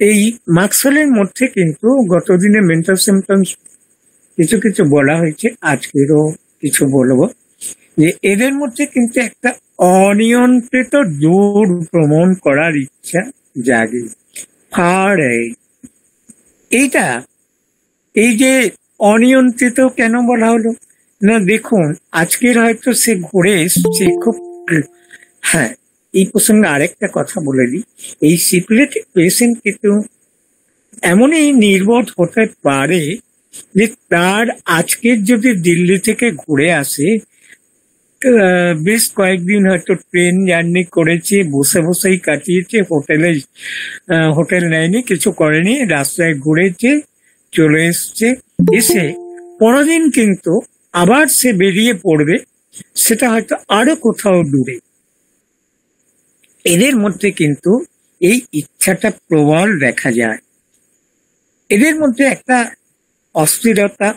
এই মার্কসওয়েলের মধ্যে কিন্তু গতদিনে মেন্টাল সিমটমস কিছু কিছু বলা হয়েছে, আজকেরও কিছু বলবো, যে এদের মধ্যে কিন্তু একটা অনিয়ন্ত্রিত দূর ভ্রমণ করার ইচ্ছা জাগে। এইটা এই যে অনিয়ন্ত্রিত কেন বলা হলো না, দেখুন আজকের হয়তো সে ঘুরে এসছে খুব। হ্যাঁ, এই প্রসঙ্গে আরেকটা কথা বলে দিই, এই সিপিলেটিক পেশেন্ট কিন্তু এমনই নির্বোধ হতে পারে যে তার আজকের যদি দিল্লি থেকে ঘুরে আসে, বেশ কয়েকদিন হয়তো ট্রেন জার্নি করেছে, বসে বসেই কাটিয়েছে, হোটেল নেয়নি, কিছু করেনি, রাস্তায় ঘুরেছে, চলে এসছে, এসে পরের দিন কিন্তু আবার সে বেরিয়ে পড়বে, সেটা হয়তো আরো কোথাও দূরে। এদের মধ্যে কিন্তু এই ইচ্ছাটা প্রবল দেখা যায়। এদের মধ্যে একটা অস্থিরতা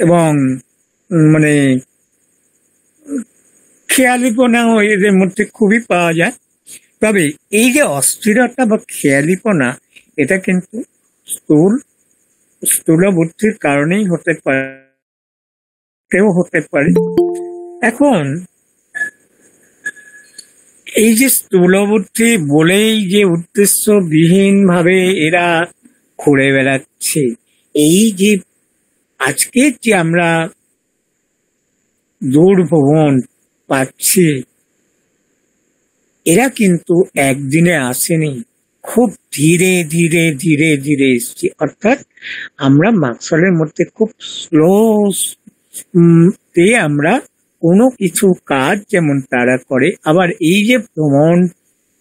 এবং মানে খেয়ালিপনাও এদের মধ্যে খুবই পাওয়া যায়। তবে এই যে অস্থিরতা বা খেয়ালিপনা, এটা কিন্তু স্থূল বুদ্ধির কারণেই হতে পারে। এখন এই যে স্থূল বুদ্ধি বলেই যে উদ্দেশ্যবিহীন ভাবে এরা ঘুরে বেড়াচ্ছে, এই যে আজকে যে আমরা দূরভ্রমণ পাচ্ছি, এরা কিন্তু একদিনে আসেনি, খুব ধীরে ধীরে ধীরে ধীরে এসছে। অর্থাৎ আমরা মার্কসওয়েলের মধ্যে খুব স্লো তে আমরা কোনো কিছু কাজ যেমন তারা করে, আবার এই যে ভ্রমণ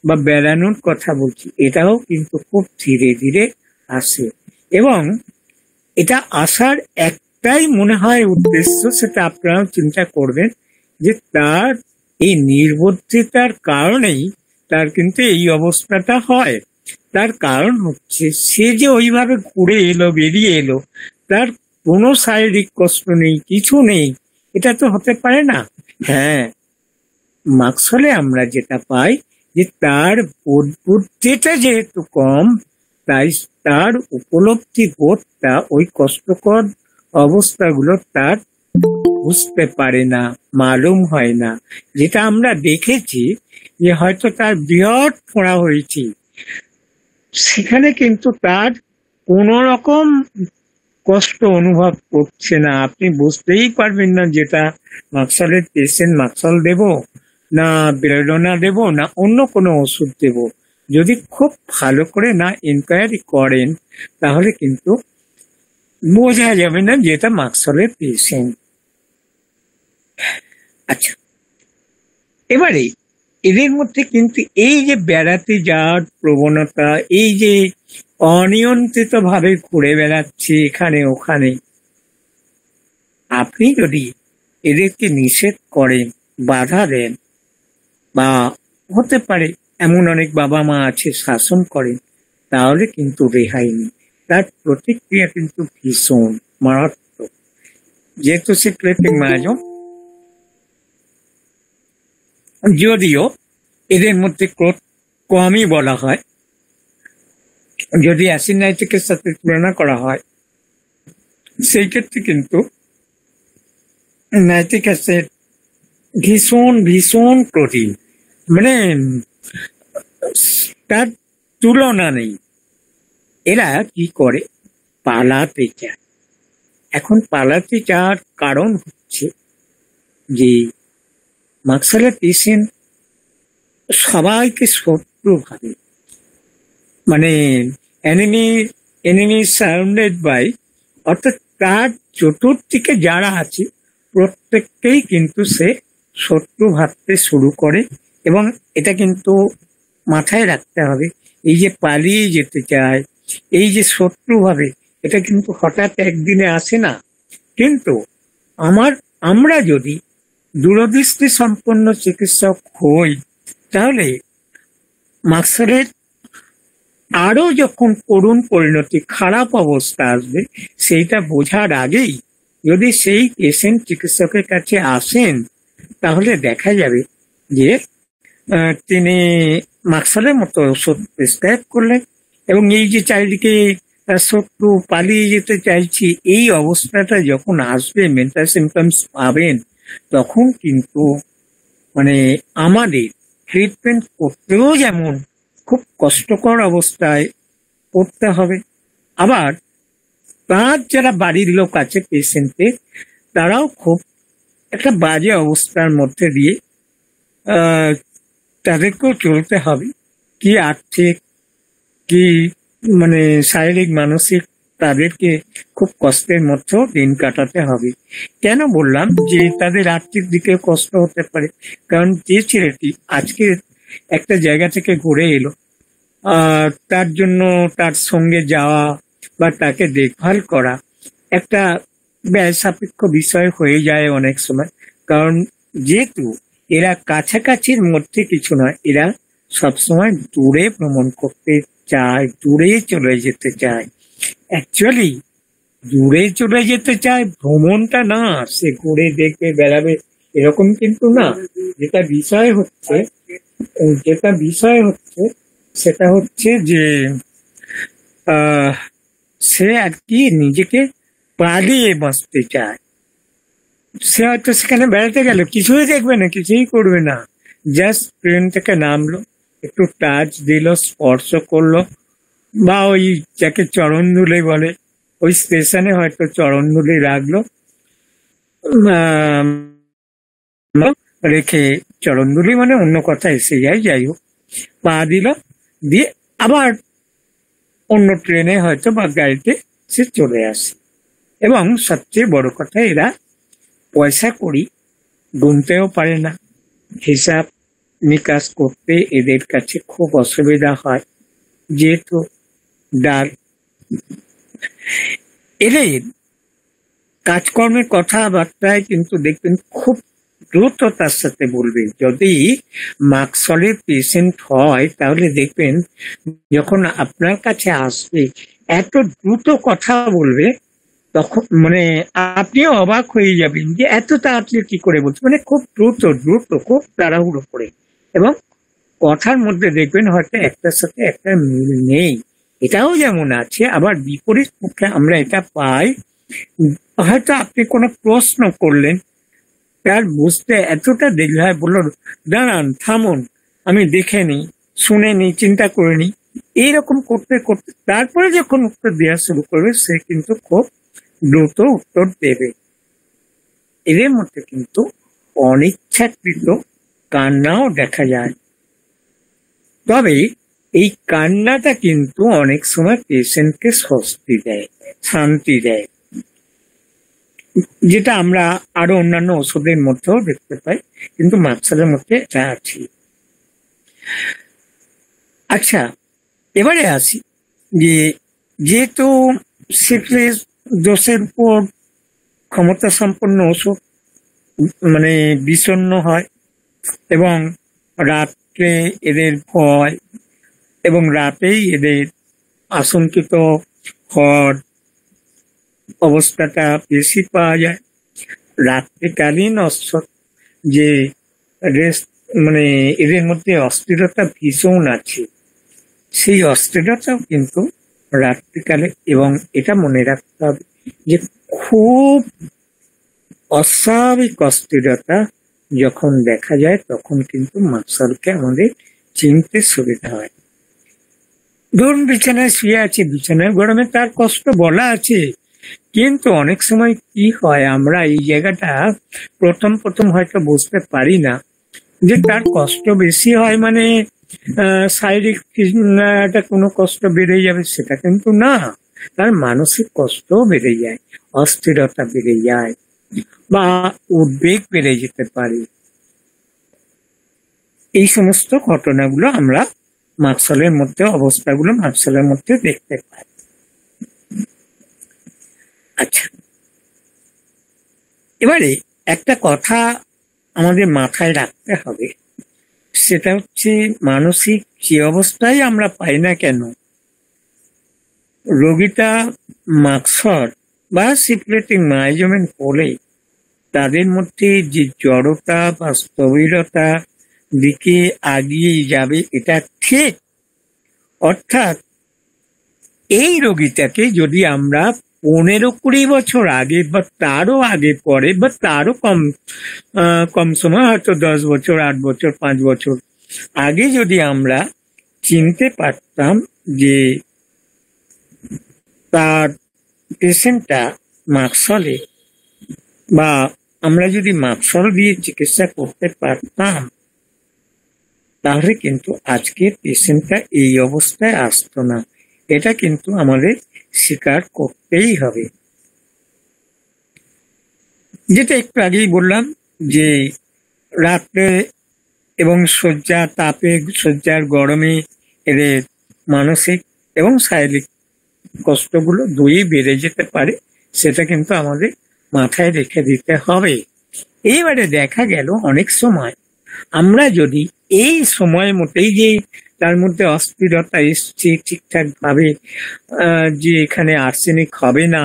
বা বেড়ানোর কথা বলছি, এটাও কিন্তু খুব ধীরে ধীরে আসে। এবং এটা আসার একটাই মনে হয় উদ্দেশ্য, সেটা আপনারাও চিন্তা করবেন, যে তার এই নির্বুদ্ধিতার কারণেই তার কিন্তু এই অবস্থাটা হয়। তার কারণ হচ্ছে সে যে ওইভাবে ঘুরে এলো, বেরিয়ে এলো, তার কোনো শারীরিক কষ্ট নেই, কিছু নেই, এটা তো হতে পারে না। হ্যাঁ, মার্কসওয়েলে আমরা যেটা পাই যে তার বুদ্ধিটা যেহেতু কম, তাই তার উপলব্ধি বোধটা ওই কষ্টকর অবস্থাগুলো তার বুঝতে পারে না, মালুম হয় না। যেটা আমরা দেখেছি যে হয়তো তার বৃহৎ ফোঁড়া হয়েছে, সেখানে কিন্তু তার কোন রকম কষ্ট অনুভব করছে না। আপনি বুঝতেই পারবেন না যেটা মার্কসওয়েলের পেশেন্ট। মার্কসওয়েল দেব না বেরোনা দেব না অন্য কোনো ওষুধ দেব, যদি খুব ভালো করে না ইনকোয়ারি করেন, তাহলে কিন্তু বোঝা যাবে না যেটা মার্কসওয়েলের পেশেন্ট। আচ্ছা, এবারে এদের মধ্যে কিন্তু এই যে বেড়াতে যাওয়ার প্রবণতা, এই যে অনিয়ন্ত্রিত ভাবে ঘুরে বেড়াচ্ছে এখানে ওখানে, আপনি যদি এদেরকে নিষেধ করেন, বাধা দেন, বা হতে পারে এমন অনেক বাবা মা আছে শাসন করেন, তাহলে কিন্তু রেহাই নেই। তার প্রতিক্রিয়া কিন্তু ভীষণ মারাত্মক। যেহেতু সে প্লেটিং মায়াজম, যদিও এদের মধ্যে ক্রোধ কমই বলা হয়, যদি অ্যাসিড নাইট্রিকের সাথে তুলনা করা হয়, সেই ক্ষেত্রে কিন্তু নাইট্রিক অ্যাসিড ভীষণ ভীষণ প্রোটিন, মানে তার তুলনা নেই। এরা কি করে, পালাতে চায়। এখন পালাতে যাওয়ার কারণ হচ্ছে যে মার্কসওয়েলের পেশেন্ট সবাইকে শত্রু ভাবে, মানে এনিমি সারাউন্ডেড বাই, অর্থাৎ তার চতুর্দিকে যারা আছে প্রত্যেককেই কিন্তু সে শত্রু ভাবতে শুরু করে। এবং এটা কিন্তু মাথায় রাখতে হবে, এই যে পালিয়ে যেতে চায়, এই যে শত্রু ভাবে, এটা কিন্তু হঠাৎ একদিনে আসে না। কিন্তু আমরা যদি দূরদৃষ্টি সম্পন্ন চিকিৎসক হই, তাহলে মার্কসওয়েলের আরো যখন করুণ পরিণতি, খারাপ অবস্থা আসবে, সেইটা বোঝার আগেই যদি সেই পেশেন্ট চিকিৎসকের কাছে আসেন, তাহলে দেখা যাবে যে তিনি মাকসালের মতো ওষুধ প্রেসক্রাইব করলেন, এবং এই যে চারিদিকে শত্রু পালিয়ে যেতে চাইছি, এই অবস্থাটা যখন আসবে, মেন্টাল সিমটমস পাবেন, তখন কিন্তু মানে আমাদের ট্রিটমেন্ট করতেও যেমন খুব কষ্টকর অবস্থায় পড়তে হবে, আবার তার যারা বাড়ির লোক আছে পেশেন্টের, তারাও খুব একটা বাজে অবস্থার মধ্যে দিয়ে আহ, তাদেরকেও চলতে হবে, কি আর্থিক কি মানে শারীরিক মানসিক, তাদেরকে খুব কষ্টের মধ্যেও দিন কাটাতে হবে। কেন বললাম যে তাদের আর্থিক দিকে কষ্ট হতে পারে? কারণ যে ছেলেটি আজকে একটা জায়গা থেকে ঘুরে এলো, তার জন্য তার সঙ্গে যাওয়া বা তাকে দেখভাল করা একটা ব্যয় সাপেক্ষ বিষয় হয়ে যায় অনেক সময়। কারণ যেহেতু এরা কাছাকাছির মধ্যে কিছু নয়, এরা সবসময় দূরে ভ্রমণ করতে চায়, দূরে চলে যেতে চায়। অ্যাকচুয়ালি দূরে চলে যেতে চায়, ভ্রমণটা না সে ঘুরে দেখবে বেড়াবে এরকম কিন্তু না। যেটা বিষয় হচ্ছে সেটা হচ্ছে যে আহ সে আর কি নিজেকে পালিয়ে বাঁচতে চায়। সে হয়তো সেখানে বেড়াতে গেল, কিছুই দেখবে না, কিছুই করবে না, জাস্ট ট্রেন থেকে নামলো, একটু টাচ দিল, স্পর্শ করলো, বা ওই যাকে চরণ ধুলে বলে, ওই স্টেশনে হয়তো চরণ ধুলে রাখলো, আহ, রেখে, চরণ ধুলি মানে অন্য কথা এসে যায়, যাই হোক, পা দিল, দিয়ে আবার অন্য ট্রেনে হয়তো বা গাড়িতে সে চলে আসে। এবং সবচেয়ে বড় কথা, এরা পয়সা করি গুনতেও পারে না, হিসাব নিকাশ করতে এদের কাছে খুব অসুবিধা হয়, যেহেতু ডাল এদের কাজকর্মের কথাবার্তায় কিন্তু দেখবেন খুব দ্রুততার সাথে বলবে। যদি মাকসলের পেশেন্ট হয় তাহলে দেখবেন যখন আপনার কাছে আসবে এত দ্রুত কথা বলবে, তখন মানে আপনিও অবাক হয়ে যাবেন যে এত তাড়াতাড়ি কি করে বলছে, মানে খুব দ্রুত দ্রুত, খুব তাড়াহুড়ো করে। এবং কথার মধ্যে দেখবেন হয়তো একটার সাথে একটা মিল নেই, এটাও যেমন আছে। আবার বিপরীত পক্ষে আমরা এটা পাই, হয়তো আপনি কোনো প্রশ্ন করলেন, তার বুঝতে এতটা দেরি হয়, বললো দাঁড়ান থামুন, আমি দেখে নিই, শুনে নিই, চিন্তা করে নিই, এইরকম করতে করতে তারপরে যখন উত্তর দেওয়া শুরু করবে, সে কিন্তু খুব দ্রুত উত্তর দেবে। এদের মধ্যে কিন্তু অনিচ্ছাকৃত কান্নাও দেখা যায়। তবে এই কান্নাটা কিন্তু অনেক সময় পেশেন্টকে স্বস্তি দেয়, শান্তি দেয়, যেটা আমরা আরো অন্যান্য ওষুধের মধ্যেও দেখতে পাই, কিন্তু মাকসালের মধ্যে এটা আছে। আচ্ছা, এবারে আসি যে যেহেতু সিফিলিস দোষের উপর ক্ষমতা সম্পন্ন ওষুধ, মানে বিষণ্ণ হয়, এবং রাত্রে এদের ভয়, এবং রাতেই এদের আশঙ্কিত হওয়ার অবস্থাটা বেশি পাওয়া যায়। রাত্রিকালীন যে রেস্ট, মানে এদের মধ্যে অস্থিরতা ভীষণ আছে, সেই অস্থিরতাও কিন্তু রাত্রিকালে, এবং এটা মনে রাখতে হবে যে খুব অস্বাভাবিক অস্থিরতা যখন দেখা যায়, তখন কিন্তু মাকসালকে আমাদের চিনতে সুবিধা হয়। ধরুন বিছানায় শুয়ে আছে, বিছানায় গরমে তার কষ্ট বলা আছে, কিন্তু অনেক সময় কি হয়, আমরা এই জায়গাটা প্রথম প্রথম হয়তো বুঝতে পারি না যে তার কষ্ট বেশি হয় মানে শারীরিক একটা কোনো কষ্ট বেড়ে যাবে, সেটা কিন্তু না, তার মানসিক কষ্টও বেড়ে যায়, অস্থিরতা বেড়ে যায়, বা উদ্বেগ বেড়ে যেতে পারে। এই সমস্ত ঘটনাগুলো আমরা মাকসালের মধ্যে, অবস্থাগুলো মাকসালের মধ্যে দেখতে পাই। আচ্ছা, এবারে একটা কথা আমাদের মাথায় রাখতে হবে, সেটা হচ্ছে মানসিক যে অবস্থায় আমরা পাই না কেন, রোগীটা মাকসল বা সিফিলিটিক মাইজমেন্ট হলে তাদের মধ্যে যে জড়তা বা স্থবিরতা দিকে আগিয়ে যাবে, এটা ঠিক। অর্থাৎ এই রোগীটাকে যদি আমরা 15-20 বছর আগে বা তারও আগে পরে বা তারও কম কম সময়, হয়তো 10 বছর, 8 বছর, 5 বছর আগে যদি আমরা চিনতে পারতাম যে তার পেশেন্টটা মাকসলে, বা আমরা যদি মাকসল দিয়ে চিকিৎসা করতে পারতাম, তাহলে কিন্তু আজকে পেশেন্টটা এই অবস্থায় আসতো না। এটা কিন্তু আমাদের স্বীকার করতেই হবে। যেটা একটু আগেই বললাম যে রাত্রে এবং শয্যা তাপে, শয্যার গরমে এদের মানসিক এবং শারীরিক কষ্টগুলো দুই বেড়ে যেতে পারে, সেটা কিন্তু আমাদের মাথায় রেখে দিতে হবে। এইবারে দেখা গেল অনেক সময় আমরা যদি এই সময় মতেই, যে তার মধ্যে অস্থিরতা এসছে ঠিকঠাক ভাবে, যে এখানে আর্সেনিক হবে না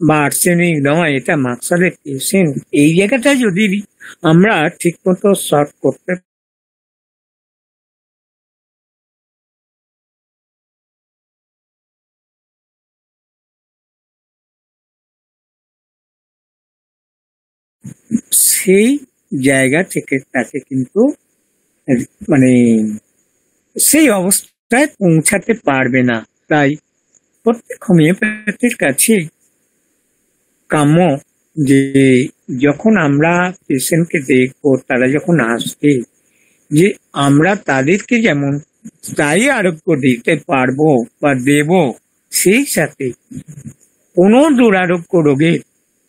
বা আর্সেনিক নয়, এটা মাকসালের পেশেন্ট, এই জায়গাটা যদি আমরা ঠিক মতো সলভ করতে সেই জায়গা থেকে তাকে কিন্তু মানে সেই অবস্থায় পৌঁছাতে পারবে না। তাই প্রত্যেক হোমিওপ্যাথির কাছে কাম্য যে যখন আমরা পেশেন্টকে দেখবো, তারা যখন আসবে, যে আমরা তাদেরকে যেমন স্থায়ী আরোগ্য দিতে পারবো বা দেব, সেই সাথে কোনো দুরারোগ্য রোগের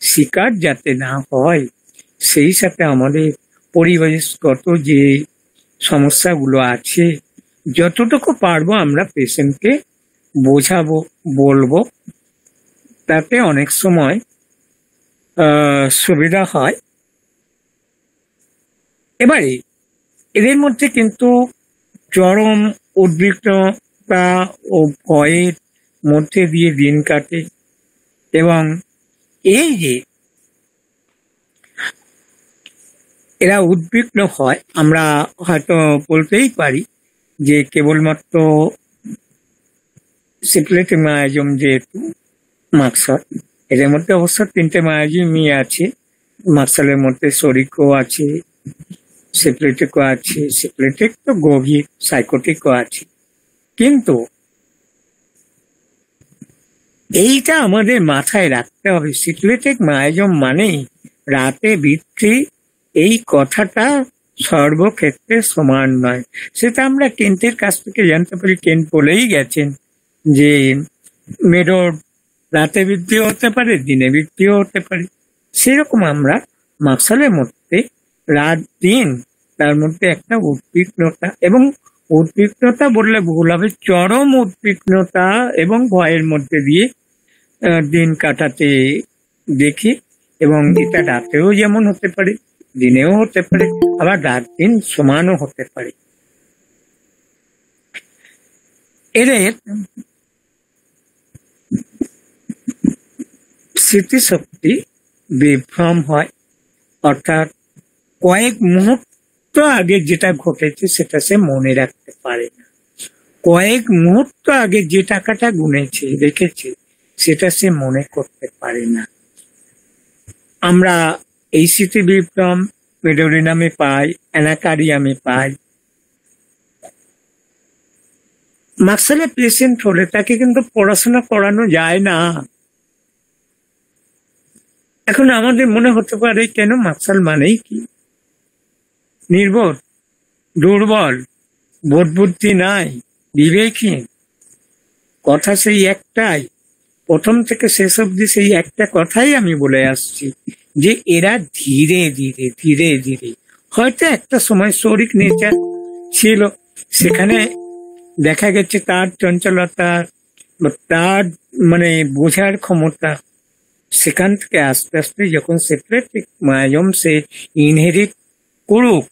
শিকার যাতে না হয়, সেই সাথে আমাদের পরিবেশগত যে সমস্যাগুলো আছে, যতটুকু পারবো আমরা পেশেন্টকে বোঝাবো, বলবো, তাতে অনেক সময় সুবিধা হয়। এবারে এদের মধ্যে কিন্তু চরম উদ্বিগ্নতা ও ভয়ের মধ্যে দিয়ে দিন কাটে, এবং এই যে এরা উদ্বিগ্ন হয়, আমরা হয়তো বলতেই পারি যে কেবলমাত্র সিফিলিটিক মায়াজম যেহেতু মাকসাল, এদের মধ্যে অবশ্য 3টে মায়াজমই আছে। মাকসালের মধ্যে শরিকও আছে, সিফিলিটিকও আছে, সিফিলিটিক তো গভীর, সাইকোটিকও আছে। কিন্তু এইটা আমাদের মাথায় রাখতে হবে, সিফিলিটিক মায়াজম মানেই রাতে বৃদ্ধি, এই কথাটা সর্বক্ষেত্রে সমান নয়। সেটা আমরা কেন্টের কাছ থেকে জানতে পারি। কেন্ট বলেই গেছেন যে মেরোর রাতে বৃদ্ধিও হতে পারে, দিনে বৃদ্ধিও হতে পারে। সেরকম আমরা মাকসালের মধ্যে রাত দিন, তার মধ্যে একটা উদ্বিগ্নতা, এবং উদ্বিগ্নতা বললে ভুল হবে, চরম উদ্বিগ্নতা এবং ভয়ের মধ্যে দিয়ে দিন কাটাতে দেখি। এবং এটা রাতেও যেমন হতে পারে, দিনেও হতে পারে, আবার রাত দিন সমানও হতে পারে। এদের স্মৃতিশক্তি বিভ্রম হয়, অর্থাৎ কয়েক মুহূর্ত আগে যেটা ঘটেছে সেটা সে মনে রাখতে পারে না। কয়েক মুহূর্ত আগে যে টাকাটা গুনেছে রেখেছে সেটা সে মনে করতে পারে না। আমরা এই স্মৃতি বিভ্রম পেডোরিনামে পাই, অ্যানাকারিয়ামে পাই। মাকসালের পেশেন্ট হলে তাকে কিন্তু পড়াশোনা করানো যায় না। এখন আমাদের মনে হতে পারে, কেন মাকসাল মানেই কি? নির্বোধ, দুর্বল, বোধ বুদ্ধি নাই, বিবেকহীন। কথা সেই একটাই, প্রথম থেকে শেষ অব্দি সেই একটা কথাই আমি বলে আসছি, যে এরা ধীরে ধীরে ধীরে ধীরে, হয়তো একটা সময় শরিক নেচার ছিল, সেখানে দেখা গেছে তার চঞ্চলতা, তার বোঝার ক্ষমতা, সেখান থেকে আস্তে আস্তে যখন সিফিলিটিক মায়াজম সে ইনহেরিট করুক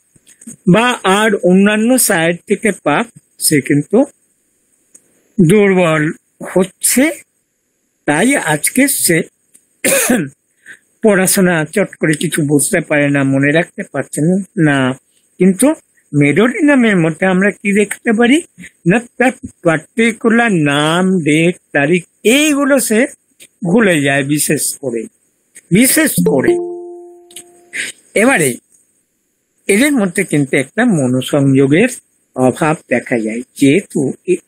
বা আর অন্যান্য সাইড থেকে পাক, সে কিন্তু দুর্বল হচ্ছে। তাই আজকে সে পড়াশোনা চট করে কিছু বুঝতে পারে না, মনে রাখতে পারছে না, কিন্তু মেডোরিনামের মধ্যে আমরা কি দেখতে পারি না, তার পার্টিকুলার নাম, ডেট, তারিখ এইগুলো সে ভুলে যায় বিশেষ করে এবারে এদের মধ্যে কিন্তু একটা মনোসংযোগের অভাব দেখা যায়, যেহেতু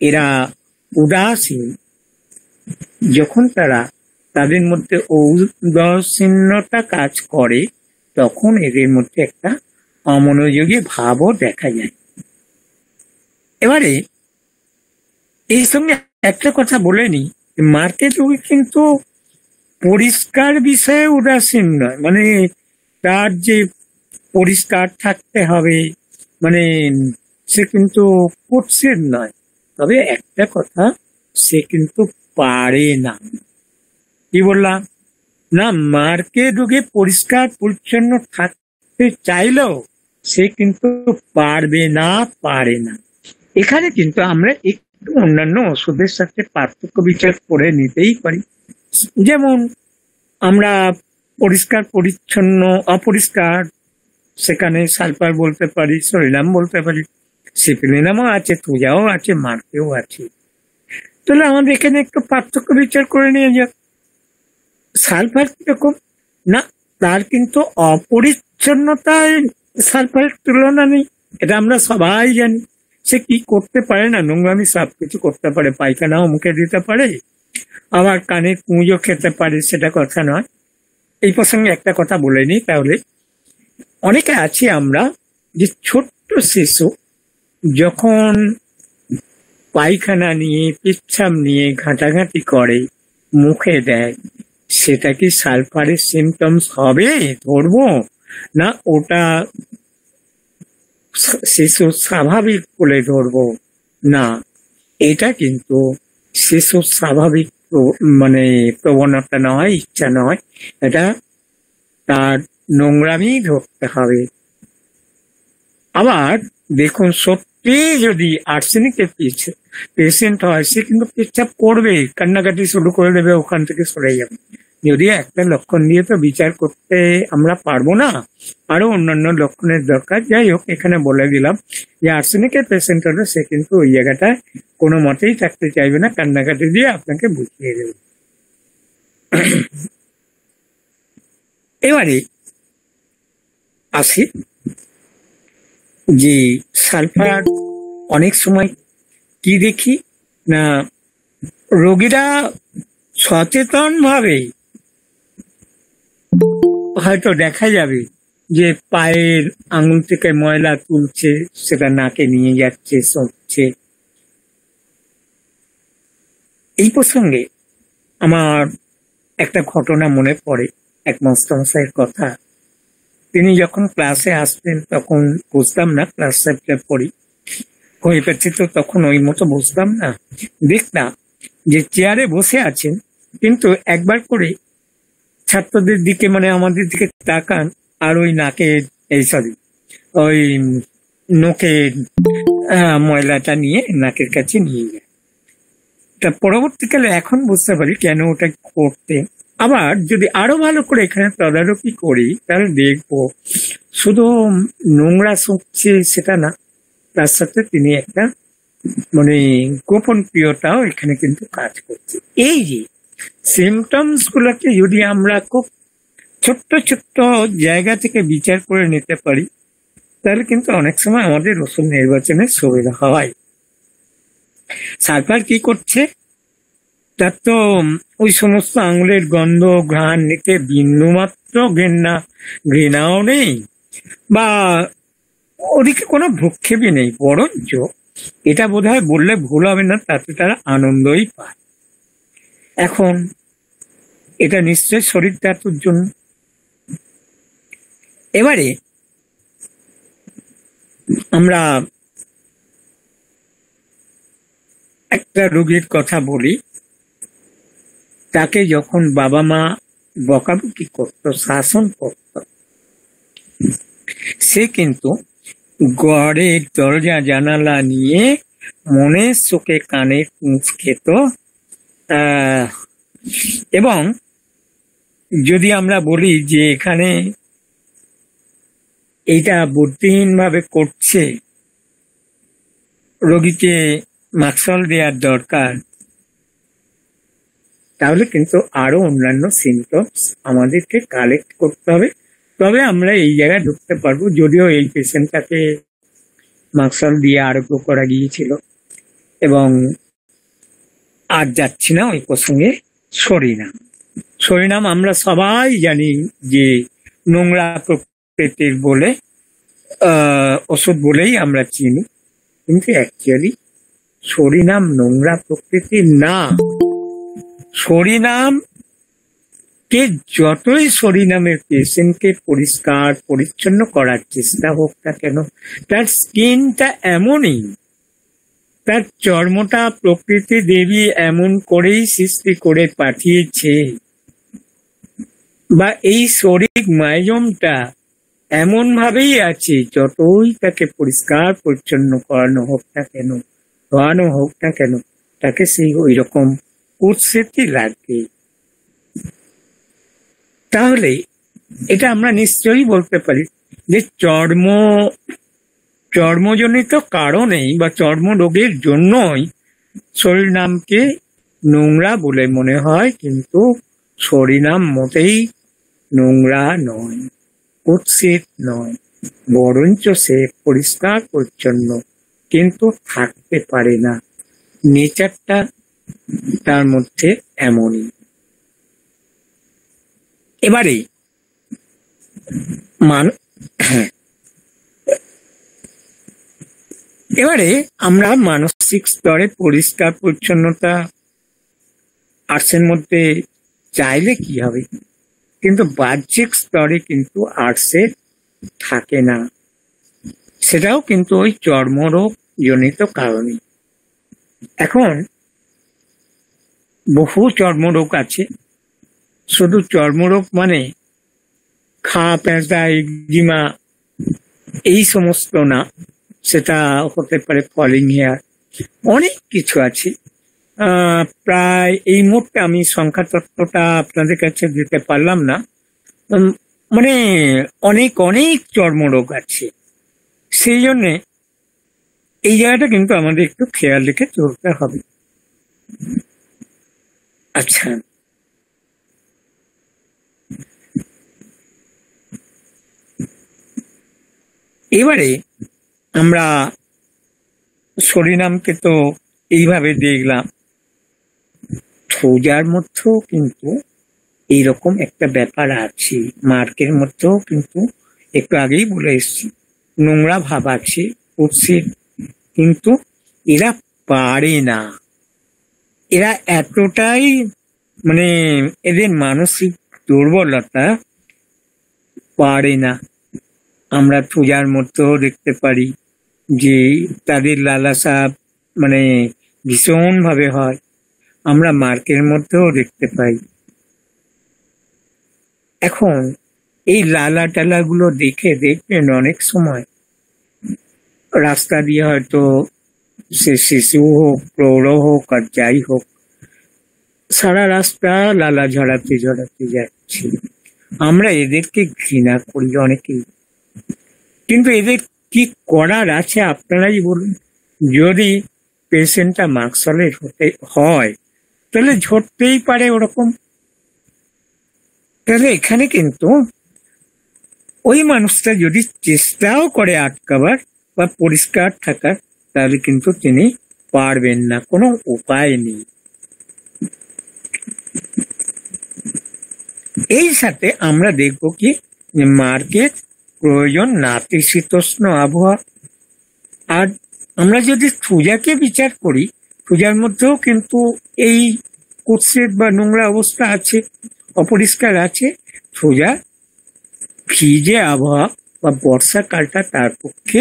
এরা উদাসীন। যখন তাদের মধ্যে ঔদাসীন্যতা কাজ করে, তখন এদের মধ্যে একটা অমনোযোগী ভাবও দেখা যায়। এবারে এই সঙ্গে একটা কথা বলে নি, মার্কেট রোগী কিন্তু পরিষ্কার বিষয়ে উদাসীন নয়, মানে তার যে পরিষ্কার থাকতে হবে, মানে সে কিন্তু কুৎসিত নয়। তবে একটা কথা, সে কিন্তু পারে না। কি বললাম না, মার্কেট রোগে পরিষ্কার পরিচ্ছন্ন থাকতে চাইলেও সে কিন্তু পারে না। এখানে কিন্তু আমরা একটু অন্যান্য ওষুধের সাথে পার্থক্য বিচার করে নিতেই পারি। যেমন আমরা পরিষ্কার পরিচ্ছন্ন, অপরিষ্কার, সেখানে সালফার বলতে পারি, সরিনাম বলতে পারি, সিপিলিনামও আছে, তুজাও আছে, মার্কেও আছে। তাহলে আমাদের এখানে একটু পার্থক্য বিচার করে নিয়ে যাক। সালফার কিরকম না, তার কিন্তু অপরিচ্ছন্নতায় সালফারের তুলনা নেই, এটা আমরা সবাই জানি। সে কি করতে পারে না, নোংরামি সব কিছু করতে পারে, পায়খানাও মুখে দিতে পারে, আবার কানের কুঁজো খেতে পারে, সেটা কথা নয়। এই প্রসঙ্গে একটা কথা বলে নিই তাহলে। অনেকে আছি আমরা যে ছোট্ট শিশু যখন পায়খানা নিয়ে, পেচ্ছাপ নিয়ে ঘাঁটাঘাঁটি করে, মুখে দেয়, সেটা কি সালফারের সিমটমস হবে ধরবো না ওটা শিশু স্বাভাবিক বলে ধরবো? না, এটা কিন্তু শিশু স্বাভাবিক মানে প্রবণতা নয়, ইচ্ছা নয়, এটা তার নোংরামি ধরতে হবে। আবার দেখুন, সত্যি যদি আর্সেনিকের পেশেন্ট হয়, সে কিন্তু পেচ্ছাপ করবে, কান্নাকাটি শুরু করে দেবে, ওখান থেকে সরে যাবে। যদি একটা লক্ষণ দিয়ে তো বিচার করতে আমরা পারবো না, আরো অন্যান্য লক্ষণের দরকার। যাই হোক, এখানে বলে দিলাম যে আর্সেনিকের পেশেন্ট হলে সে কিন্তু ওই জায়গাটায় কোনো মতেই থাকতে চাইবে না, কান্নাকাটি দিয়ে আপনাকে বুঝিয়ে দেবে। এবারে আসি যে সালফার অনেক সময় কি দেখি না, রোগীরা সচেতন ভাবে হয়তো দেখা যাবে যে পায়ের আঙুল থেকে ময়লা তুলছে, সেটা নাকে নিয়ে যাচ্ছে, সরছে। এই প্রসঙ্গে আমার একটা ঘটনা মনে পড়ে, এক মাস্টারমশাইয়ের কথা। তিনি যখন ক্লাসে আসতেন তখন বুঝতাম না, ক্লাস 7 পড়ি, হোমিওপ্যাথি তো তখন ওই মতো বুঝতাম না। দেখতাম যে চেয়ারে বসে আছেন, কিন্তু একবার করে ছাত্রদের দিকে, মানে আমাদের দিকে তাকান, আর ওই নাকের ওই নখের ময়লাটা নিয়ে নাকের কাছে নিয়ে যায়। তা পরবর্তীকালে এখন বুঝতে পারি কেন ওটা করতে। আবার যদি আরো ভালো করে এখানে তদারকি করি, তাহলে দেখবো শুধু নোংরা শুকছে সেটা না, তার সাথে তিনি একটা মানে গোপন প্রিয়তাও এখানে কিন্তু কাজ করছে। এই যে সিমটমস গুলোকে যদি আমরা খুব ছোট্ট ছোট্ট জায়গা থেকে বিচার করে নিতে পারি, তাহলে কিন্তু অনেক সময় আমাদের ওষুধ নির্বাচনে সুবিধা হয়। সালফার কি করছে, তার তো ওই সমস্ত আঙুলের গন্ধ ঘ্রাণ নিতে বিন্দুমাত্র ঘৃণাও নেই, বা ওদিকে কোনো ভ্রুক্ষেপই নেই, বরঞ্চ এটা বোধহয় বললে ভুল হবে না, তাতে তারা আনন্দই পায়। এখন এটা নিশ্চয় শরীর ধাতুর জন্য। এবারে আমরা একটা রোগীর কথা বলি, তাকে যখন বাবা মা বকাবকি করত, শাসন করত, সে কিন্তু ঘরের দরজা জানালা নিয়ে মনের সুখে কানে কুঁচ খেত। এবং যদি আমরা বলি যে এখানে এইটা বুদ্ধিহীন ভাবে করছে, রোগীকে মাক্সল দেওয়ার দরকার, তাহলে কিন্তু আরো অন্যান্য সিমটমস আমাদেরকে কালেক্ট করতে হবে, তবে আমরা এই জায়গায় ঢুকতে পারবো। যদিও এই পেশেন্টটাকে মাক্সল দিয়ে আরোগ্য করা গিয়েছিল এবং আর যাচ্ছি না ওই প্রসঙ্গে। সরিনাম, সরিনাম আমরা সবাই জানি যে নোংরা প্রকৃতির বলে ওষুধ বলেই আমরা চিনি, কিন্তু অ্যাকচুয়ালি সরিনাম নোংরা প্রকৃতির না। সরিনাম কে যতই সরিনামের পেশেন্টকে পরিষ্কার পরিচ্ছন্ন করার চেষ্টা হোক না কেন, তার স্কিনটা এমনই, তার চর্মটা প্রকৃতি দেবী এমন করেই সৃষ্টি করে পাঠিয়েছে, বা এই শরীর মাইজমটা এমন ভাবেই আছে, যতই তাকে পরিষ্কার পরিচ্ছন্ন করানো হোক না কেন, ধোয়ানো হোক না কেন, তাকে সেই ওই রকম কুৎসিতই লাগবে। তাহলে এটা আমরা নিশ্চয়ই বলতে পারি যে চর্মজনিত কারণেই বা চর্ম রোগের জন্যই সরিনামকে নোংরা বলে মনে হয়, কিন্তু সরিনাম মোটেই নোংরা নয়, কুৎসিত নয়, বরঞ্চ সে পরিষ্কার পরিচ্ছন্ন, কিন্তু থাকতে পারে না, নেচারটা তার মধ্যে এমনই। এবারে আমরা মানসিক স্তরে পরিষ্কার পরিচ্ছন্নতা আর্টসের মধ্যে চাইলে কি হবে, কিন্তু বাহ্যিক স্তরে কিন্তু আর্টসে থাকে না, সেটাও কিন্তু ওই চর্মরোগ জনিত কারণে। এখন বহু চর্মরোগ আছে, শুধু চর্মরোগ মানে খা প্যাঁচা একজিমা এই সমস্ত না, সেটা হতে পারে ফলিং হেয়ার, অনেক কিছু আছে। প্রায় এই মুহূর্তে আমি সংখ্যা তত্ত্বটা আপনাদের কাছে দিতে পারলাম না, মানে অনেক অনেক চর্মরোগ আছে। সেই জন্যে এই জায়গাটা কিন্তু আমাদের একটু খেয়াল রেখে চলতে হবে। আচ্ছা, এবারে আমরা সরিনামকে তো এইভাবে দেখলাম, সোজার মধ্যেও কিন্তু এইরকম একটা ব্যাপার আছে, মার্কের মধ্যেও কিন্তু একটু আগেই বলে এসছি নোংরা ভাব আছে, কুৎসিত, কিন্তু এরা পারে না, এরা এতটাই মানে এদের মানসিক দুর্বলতা, পারে না। আমরা পূজার মধ্যেও দেখতে পারি যে তাদের লালাসা মানে ভীষণ ভাবে হয়, আমরা মার্কের মধ্যেও দেখতে পাই। এখন এই লালা টালা গুলো দেখে দেখবেন অনেক সময় রাস্তা দিয়ে হয়তো সে শিশু হোক, প্রৌঢ় হোক আর যাই হোক, সারা রাস্তা লালা ঝরাতে ঝরাতে যাচ্ছে। আমরা এদেরকে ঘৃণা করি অনেকেই, কিন্তু এদের কি করার আছে আপনারাই বলুন। যদি পেশেন্টটা মাক্সলের হতে হয় তাহলে ঝরতেই পারে ওরকম, তাহলে এখানে কিন্তু ওই মানুষটা যদি চেষ্টাও করে আটকাবার বা পরিষ্কার থাকার, তাহলে কিন্তু তিনি পারবেন না, কোনো উপায় নেই। এই সাথে আমরা দেখব কি মার্কেট প্রয়োজন নাতিশীতোষ্ণ আবহাওয়া। আর আমরা যদি পূজাকে বিচার করি, পূজার মধ্যেও কিন্তু এই কুৎসিত বা নোংরা অবস্থা আছে, অপরিষ্কার আছে। পূজা ভিজে আবহাওয়া বা বর্ষাকালটা তার পক্ষে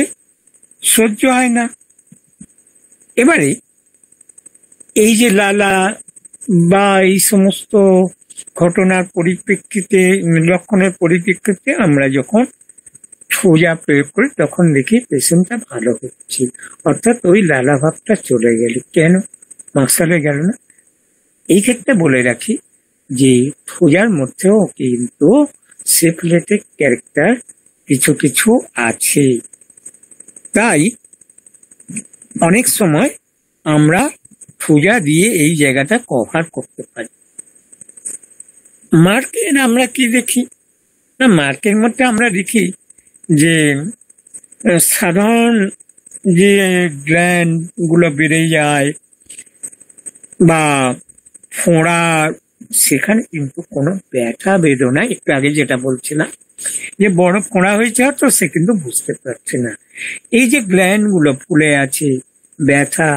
সহ্য হয় না। এবারে এই যে লালা বা এই সমস্ত ঘটনার পরিপ্রেক্ষিতে, লক্ষণের পরিপ্রেক্ষিতে আমরা যখন সোজা প্রয়োগ করি তখন দেখি পেশেন্টটা ভালো হচ্ছে, অর্থাৎ ওই লালা ভাবটা চলে গেল। কেন মাক্সলে গেল না? এই ক্ষেত্রে বলে রাখি যে সোজার মধ্যেও কিন্তু সিফিলিটিক ক্যারেক্টার কিছু কিছু আছে। তাই অনেক সময় আমরা পূজা দিয়ে এই জায়গাটা কভার করতে পারি। মার্কের আমরা কি দেখি না, মার্কের মধ্যে আমরা দেখি যে সাধারণ যে গ্ল্যান্ড গুলো বেড়ে যায় বা ফোঁড়া, সেখানে কিন্তু কোনো ব্যথা বেদনা, একটু আগে যেটা বলছিলাম যে বড় ফোঁড়া হয়েছে তো সে কিন্তু বুঝতে পারছে না। এই যে গ্ল্যান্ড গুলো ফুলে আছে, ব্যথা,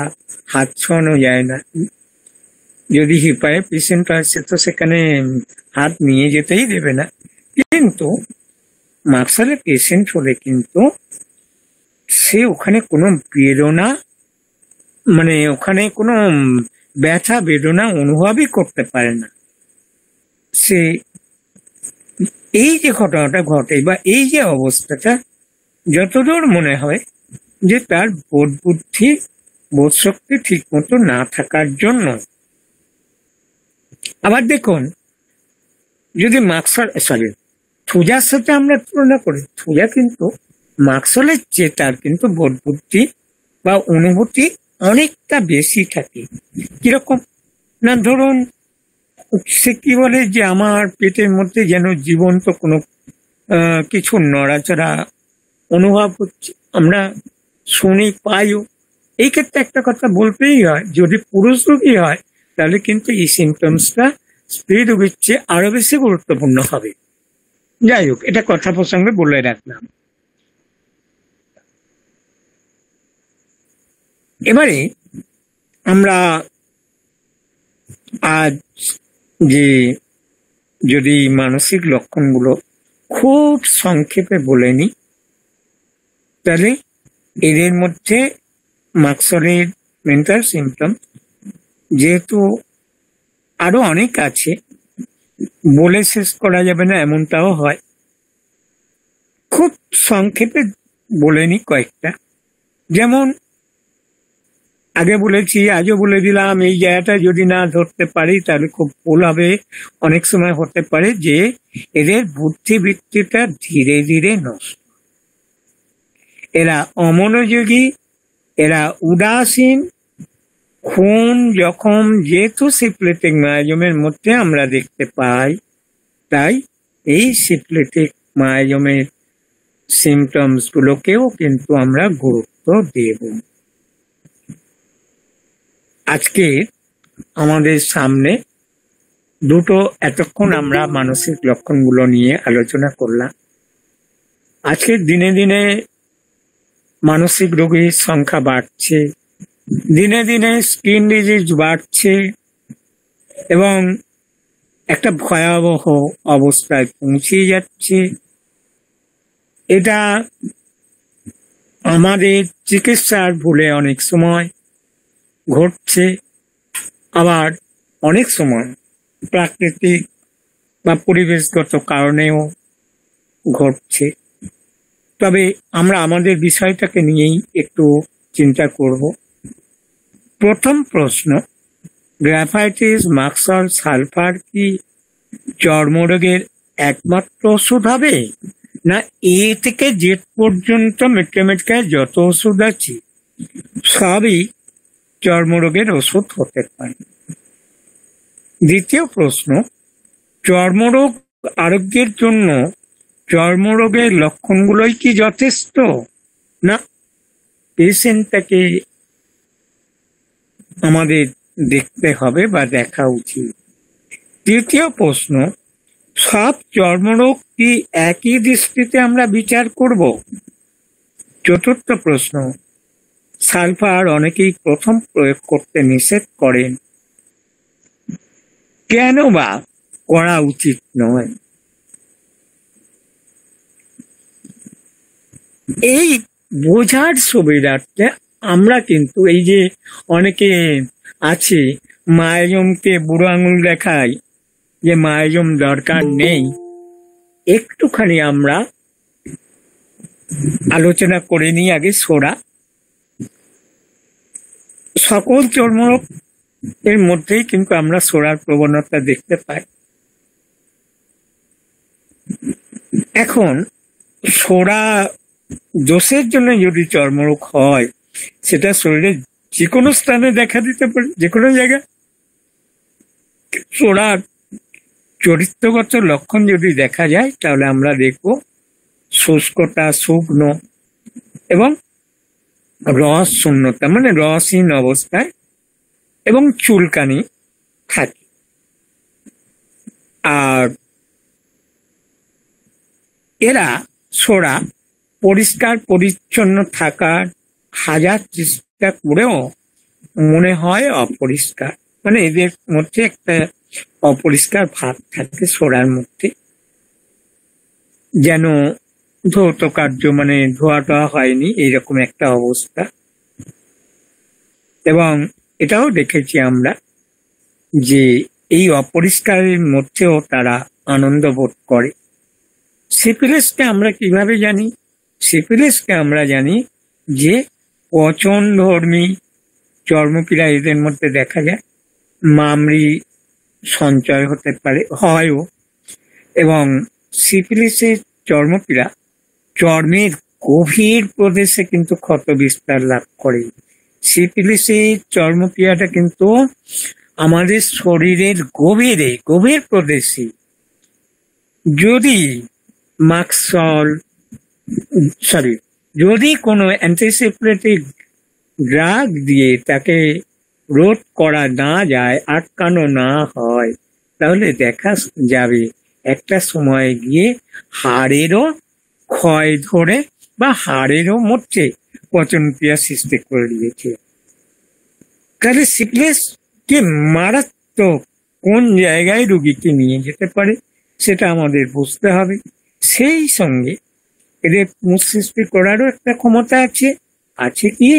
হাত ছোঁয়ানো যায় না। যদি হিপায় পেশেন্ট আছে তো সেখানে হাত নিয়ে যেতেই দেবে না, কিন্তু মাকসালের পেশেন্ট হলে কিন্তু সে ওখানে কোনো বেদনা, মানে ওখানে কোনো ব্যথা বেদনা অনুভবই করতে পারে না। সে এই যে ঘটনাটা ঘটে বা এই যে অবস্থাটা, যতদূর মনে হয় যে তার বোধ বুদ্ধি বোধ শক্তি ঠিক মতো না থাকার জন্য। আবার দেখুন, যদি থুজার সাথে আমরা তুলনা করি, থুজা কিন্তু মাকসলের চেয়ে তার কিন্তু বোধ বুদ্ধি বা অনুভূতি অনেকটা বেশি থাকে। কিরকম না, ধরুন সে কি বলে যে আমার পেটের মধ্যে যেন জীবন্ত কোনো কিছু নড়াচড়া অনুভব হচ্ছে, আমরা শুনি পাইও। এই ক্ষেত্রে একটা কথা বলতেই হয়, যদি পুরুষ রোগী হয় তাহলে কিন্তু এই সিমটমসটা স্ত্রী রোগীর চেয়ে আরো বেশি গুরুত্বপূর্ণ হবে। যাই হোক, এটা কথা প্রসঙ্গে বলে রাখলাম। এবারে আমরা আজ যে যদি মানসিক লক্ষণগুলো খুব সংক্ষেপে বলে নি, তাহলে এদের মধ্যে মাকসলের মেন্টাল সিমটম যেহেতু আরো অনেক আছে, বলে শেষ করা যাবে না এমনটাও হয়, খুব সংক্ষেপে বলে নি কয়েকটা। যেমন আগে বলেছি, আজও বলে দিলাম, এই জায়গাটা যদি না ধরতে পারি তাহলে খুব ভুল হবে। অনেক সময় হতে পারে যে এদের বুদ্ধিবৃত্তিটা ধীরে ধীরে নষ্ট, এরা অমনোযোগী, এরা উদাসীন। খুন জখম যেহেতু সিফিলিটিক মায়াজমের মধ্যে আমরা দেখতে পাই, তাই এই সিফিলিটিক মায়াজমের সিমটমস গুলোকেও কিন্তু আমরা গুরুত্ব দেব। আজকে আমাদের সামনে দুটো, এতক্ষণ আমরা মানসিক লক্ষণগুলো নিয়ে আলোচনা করলাম। আজকের দিনে দিনে মানসিক রোগীর সংখ্যা বাড়ছে, দিনে দিনে স্কিন ডিজিজ বাড়ছে এবং একটা ভয়াবহ অবস্থায় পৌঁছে যাচ্ছে। এটা আমাদের চিকিৎসার ভুলে অনেক সময় ঘটছে, আবার অনেক সময় প্রাকৃতিক বা পরিবেশগত কারণেও ঘটছে। তবে আমরা আমাদের বিষয়টাকে নিয়েই একটু চিন্তা করব। প্রথম প্রশ্ন, গ্রাফাইটিস, মাকসল, সালফার কি চর্মরোগের একমাত্র ওষুধ হবে, না এ থেকে জেড পর্যন্ত ম্যাথমেটিক্যাল যত ওষুধ আছে সবই চর্মরোগের ওষুধ হতে পারে? দ্বিতীয় প্রশ্ন, চর্মরোগ আরোগ্যের জন্য চর্মরোগের লক্ষণগুলোই কি যথেষ্ট, না পেশেন্টটাকে আমাদের দেখতে হবে বা দেখা উচিত? তৃতীয় প্রশ্ন, সব চর্মরোগ কি একই দৃষ্টিতে আমরা বিচার করব? চতুর্থ প্রশ্ন, সালফার অনেকেই প্রথম প্রয়োগ করতে নিষেধ করেন, কেন বা করা উচিত নয়? এই বোঝার সুবিধার্থে আমরা কিন্তু এই যে অনেকে আছে মায়াজমকে বুড়ো আঙুল দেখায় যে মায়াজম দরকার নেই, একটুখানি আমরা আলোচনা করে নিই আগে সোরা। সকল চর্মরোগ এর মধ্যেই কিন্তু আমরা সোরার প্রবণতা দেখতে পাই। এখন সোরা দোষের জন্য যদি চর্মরোগ হয় সেটা শরীরের যে কোনো স্থানে দেখা দিতে পারে, যে কোনো জায়গায়। সোড়ার চরিত্রগত লক্ষণ যদি দেখা যায় তাহলে আমরা দেখব শুষ্কতা, শুকনো এবং রস শূন্যতা, মানে রসহীন অবস্থায়, এবং চুলকানি থাকে। আর এরা সোড়া পরিষ্কার পরিচ্ছন্ন থাকার হাজার চেষ্টা করেও মনে হয় অপরিষ্কার, মানে এদের মধ্যে একটা অপরিষ্কার ভাব থাকে সোড়ার মধ্যে, যেন ধৌত কার্য মানে ধোয়া টোয়া হয়নি, এইরকম একটা অবস্থা। এবং এটাও দেখেছি আমরা যে এই অপরিষ্কারের মধ্যেও তারা আনন্দ বোধ করে। সিফিলিসকে আমরা কিভাবে জানি? সিফিলিসকে আমরা জানি যে পচন ধর্মী চর্মপীড়া এদের মধ্যে দেখা যায়, মামরি সঞ্চয় হতে পারে, হয়ও। এবং সিফিলিসের চর্মপীড়া চর্মের গভীর প্রদেশে কিন্তু ক্ষত বিস্তার লাভ করে। সিফিলিসের চর্মপীড়াটা কিন্তু আমাদের শরীরের গভীর প্রদেশে, যদি যদি কোনো অ্যান্টিসেপ্টিক ড্রাগ দিয়ে তাকে রোধ করা না যায়, আটকানো না হয়, তাহলে দেখা যাবে একটা সময় গিয়ে হাড়েরও ক্ষয় ধরে বা হাড়েরও মধ্যে পচন ক্রিয়া সৃষ্টি করে দিয়েছে। তাহলে সিফিলিস কি মারাত্মক কোন জায়গায় রোগীকে নিয়ে যেতে পারে সেটা আমাদের বুঝতে হবে। সেই সঙ্গে এদের পুঁজ সৃষ্টি করারও একটা ক্ষমতা আছে কি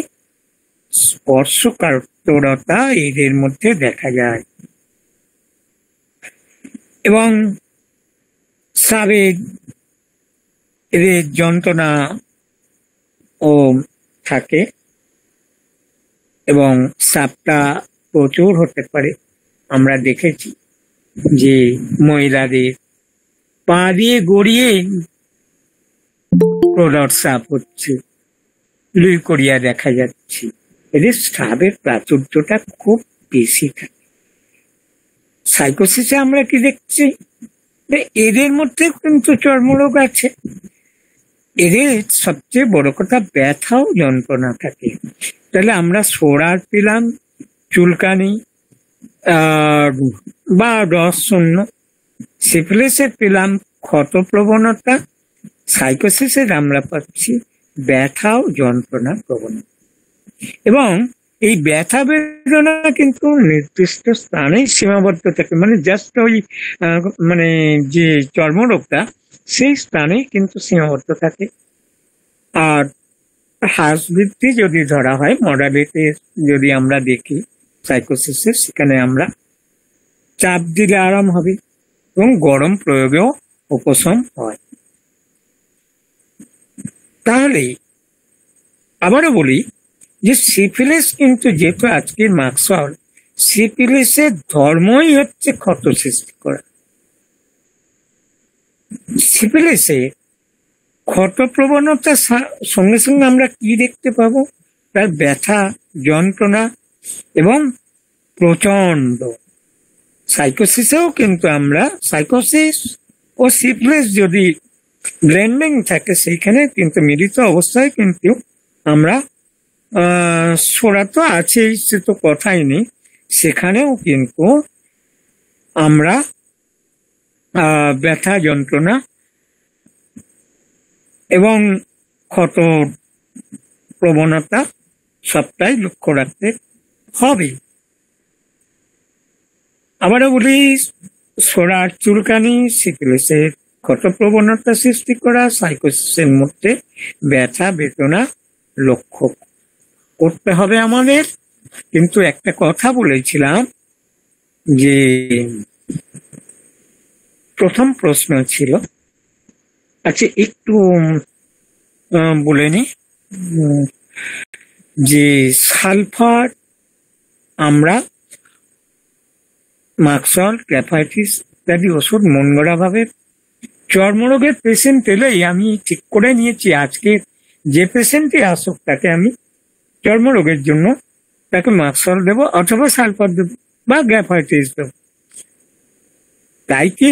স্পর্শকাতরতা এদের মধ্যে দেখা যায়, এবং সাবেক এদের যন্ত্রণা ও থাকে, এবং সাপটা প্রচুর হতে পারে। আমরা দেখেছি যে মহিলাদের পা দিয়ে গড়িয়ে প্রলট সাপ হচ্ছে, লুইকোরিয়া দেখা যাচ্ছে। এদের সাপের প্রাচুর্যটা খুব বেশি থাকে। সাইকোসিসে আমরা কি দেখছি? এদের মধ্যে কিন্তু চর্মরোগ আছে। এদের সবচেয়ে বড় কথা ব্যথাও যন্ত্রণা থাকে। তাহলে আমরা সোড়ার পেলাম চুলকানি বা রস শূন্য, সিফিলিসের পেলাম ক্ষত প্রবণতা, সাইকোসিসের আমরা পাচ্ছি ব্যথা ও যন্ত্রণা প্রবণতা। এবং এই ব্যথা বেদনা কিন্তু নির্দিষ্ট স্থানে সীমাবদ্ধ থাকে, মানে জাস্ট ওই মানে যে চর্মরোগটা সেই স্থানে কিন্তু সীমাবদ্ধ থাকে। আর হ্রাস বৃদ্ধি যদি ধরা হয়, মডালিটি যদি আমরা দেখি সাইকোসিসের, সেখানে আমরা চাপ দিলে আরাম হবে এবং গরম প্রয়োগেও উপশম হয়। তাহলে আবারও বলি যে সিফিলিস কিন্তু, যেহেতু আজকের মাক্সওয়েল, সিফিলিসের ধর্মই হচ্ছে ক্ষত সৃষ্টি করা। সিফিলিসে ক্ষত প্রবণতার সঙ্গে সঙ্গে আমরা কি দেখতে পাবো? তার ব্যথা, যন্ত্রণা এবং প্রচন্ড। সাইকোসিসেও কিন্তু আমরা, সাইকোসিস ও সিফিলিস যদি ব্লেন্ডিং থাকে সেইখানে কিন্তু মিলিত অবস্থায় কিন্তু আমরা সোড়া তো আছেই, সে তো কথাই নেই, সেখানেও কিন্তু আমরা ব্যথা, যন্ত্রণা এবং ক্ষত প্রবণতা সবটাই লক্ষ্য রাখতে হবে। আবারও বলি, সোড়ার চুলকানি সিফিলিসের ক্ষত প্রবণতা সৃষ্টি করা, সাইকোসিসের মধ্যে ব্যথা বেদনা লক্ষ্য করতে হবে আমাদের। কিন্তু একটা কথা বলেছিলাম যে প্রথম প্রশ্ন ছিল, আচ্ছা একটু বলে নি, যে সালফার আমরা মাক্সল, গ্রাফাইটিস ইত্যাদি ওষুধ মন গড়া ভাবে চর্মরোগের পেশেন্ট এলেই আমি ঠিক করে নিয়েছি আজকে যে পেশেন্টই আসুক তাকে আমি চর্মরোগের জন্য তাকে মাক্সল দেবো অথবা সালফার দেবো বা গ্রাফাইটিস দেবো, তাই কি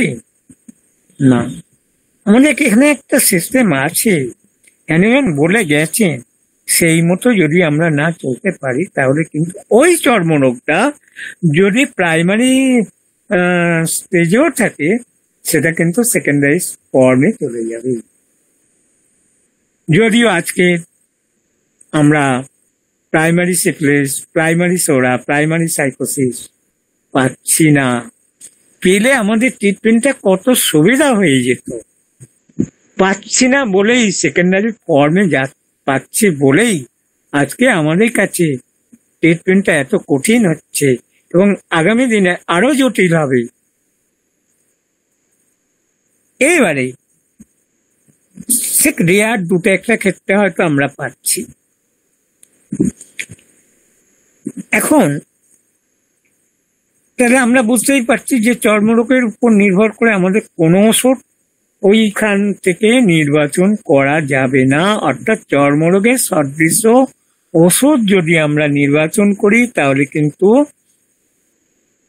না? আমাদের এখানে একটা সিস্টেম আছে, অ্যানিম্যান বলে গেছেন, সেই মতো যদি আমরা না চলতে পারি তাহলে কিন্তু ওই চর্মরোগটা যদি প্রাইমারি স্টেজেও থাকে সেটা কিন্তু সেকেন্ডারি ফর্মে চলে যাবে। যদিও আজকে আমরা প্রাইমারি সিফিলিস, প্রাইমারি সোরা, প্রাইমারি সাইকোসিস পাচ্ছি না, পেলে আমাদের ট্রিটমেন্টটা কত সুবিধা হয়ে যেত। পাচ্ছি না বলেই, সেকেন্ডারি ফর্মে পাচ্ছি বলেই আজকে আমাদের কাছে ট্রিটমেন্টটা এত কঠিন হচ্ছে এবং আগামী দিনে আরো জটিল হবে। এইবারে রেয়ার দুটো একটা ক্ষেত্রে হয়তো আমরা পাচ্ছি। এখন তাহলে আমরা বুঝতেই পারছি যে চর্মরোগের উপর নির্ভর করে আমাদের কোনো ওষুধ ওইখান থেকে নির্বাচন করা যাবে না। অর্থাৎ চর্মরোগের সদৃশ ওষুধ যদি আমরা নির্বাচন করি তাহলে কিন্তু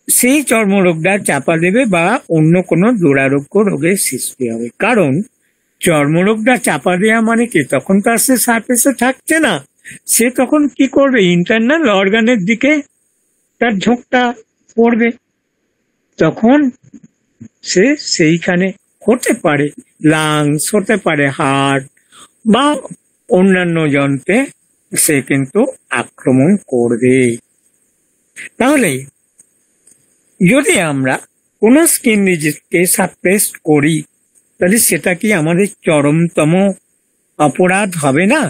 সেই চর্মরোগটা চাপা দেবে বা অন্য কোনো দুরারোগ্য রোগের সৃষ্টি হবে। কারণ চর্মরোগটা চাপা দেওয়া মানে কি, তখন তো আর সে সারফেসে থাকছে না, সে তখন কি করবে, ইন্টারনাল অর্গানের দিকে তার ঝোঁকটা পড়বে। তখন সে সেইখানে হতে পারে লাংস, হতে পারে হার্ট বা অন্যান্য যন্ত্রে সে কিন্তু আক্রমণ করবে। তাহলে যদি আমরা কোনো স্কিন ডিজিজকে সাপ্রেস করি তাহলে সেটা কি আমাদের চরমতম অপরাধ হবে না?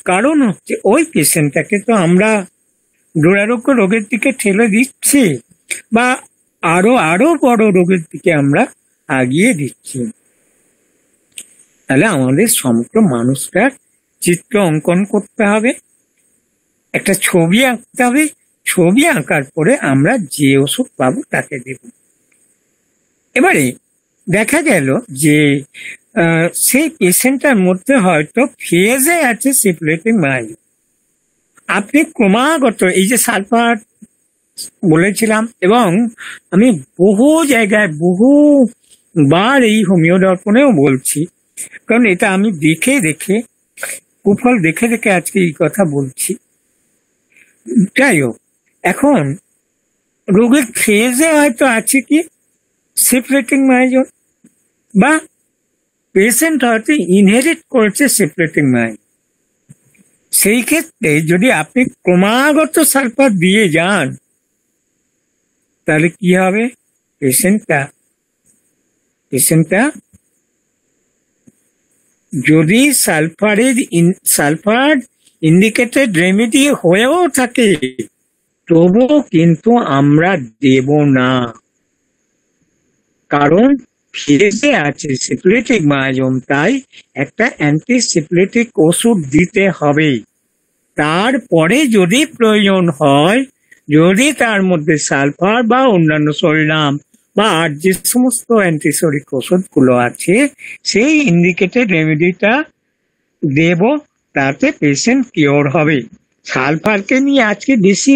কারণ হচ্ছে ওই পেশেন্টটাকে তো আমরা দুরারোগ্য রোগের দিকে ঠেলে দিচ্ছি বা আরো আরো বড় রোগের দিকে আমরা আগিয়ে দিচ্ছি। তাহলে আমাদের সমগ্র মানুষটার চিত্র অঙ্কন করতে হবে, একটা ছবি আঁকতে হবে, ছবি আঁকার পরে আমরা যে ওষুধ পাবো তাকে দেব। এবারে দেখা গেল যে সেই পেশেন্টটার মধ্যে হয়তো ফেজে আছে সিফিলিটিক মাইল্ড। আপনি ক্রমাগত এই যে সালফার বলেছিলাম, এবং আমি বহু জায়গায় বহুবার এই হোমিও দর্পণেও বলছি, কারণ এটা আমি দেখে দেখে কুফল দেখে দেখে আজকে এই কথা বলছি। যাই হোক, এখন রোগের ফেজে হয়তো আছে কি সিফিলিটিক মাইজম, বা পেশেন্ট হয়তো ইনহেরিট করেছে সিফিলিটিক মাইজম। সেই ক্ষেত্রে যদি আপনি ক্রমাগত সালফার দিয়ে যান তাহলে কি হবে, পেশেন্টটা যদি সালফার ইন্ডিকেটেড রেমেডি হয়েও থাকে তবুও কিন্তু আমরা দেব না, কারণ ফেজে আছে সিফিলিটিক মাইজম, তাই একটা অ্যান্টিসিফিলিটিক ওষুধ দিতে হবে। তারপরে যদি প্রয়োজন হয়, যদি তার মধ্যে সালফার বা অন্যান্য সোডিয়াম বা আর যে সমস্ত অ্যান্টিসোরিক ওষুধগুলো আছে সেই ইন্ডিকেটেড রেমেডিটা দেব, তাতে পেশেন্ট কিওর হবে। সালফারকে নিয়ে আজকে বেশি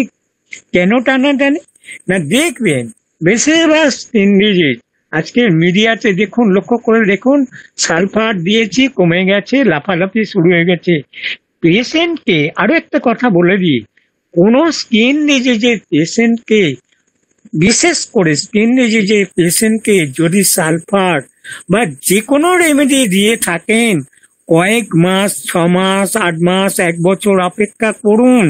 কেন টানাটানি না, দেখবেন বেশিরভাগ স্কিন ডিজিজ আজকে মিডিয়াতে দেখুন, লক্ষ্য করে দেখুন, সালফার দিয়েছি কমে গেছে, লাফালাফি শুরু হয়ে গেছে। পেশেন্টকে আরো একটা কথা বলে দিই, কোন স্কিন ডিজিজের পেশেন্টকে, বিশেষ করে স্কিন ডিজিজের পেশেন্টকে যদি সালফার বা যে কোনো রেমেডি দিয়ে থাকেন, কয়েক মাস, 6 মাস, 8 মাস, 1 বছর অপেক্ষা করুন,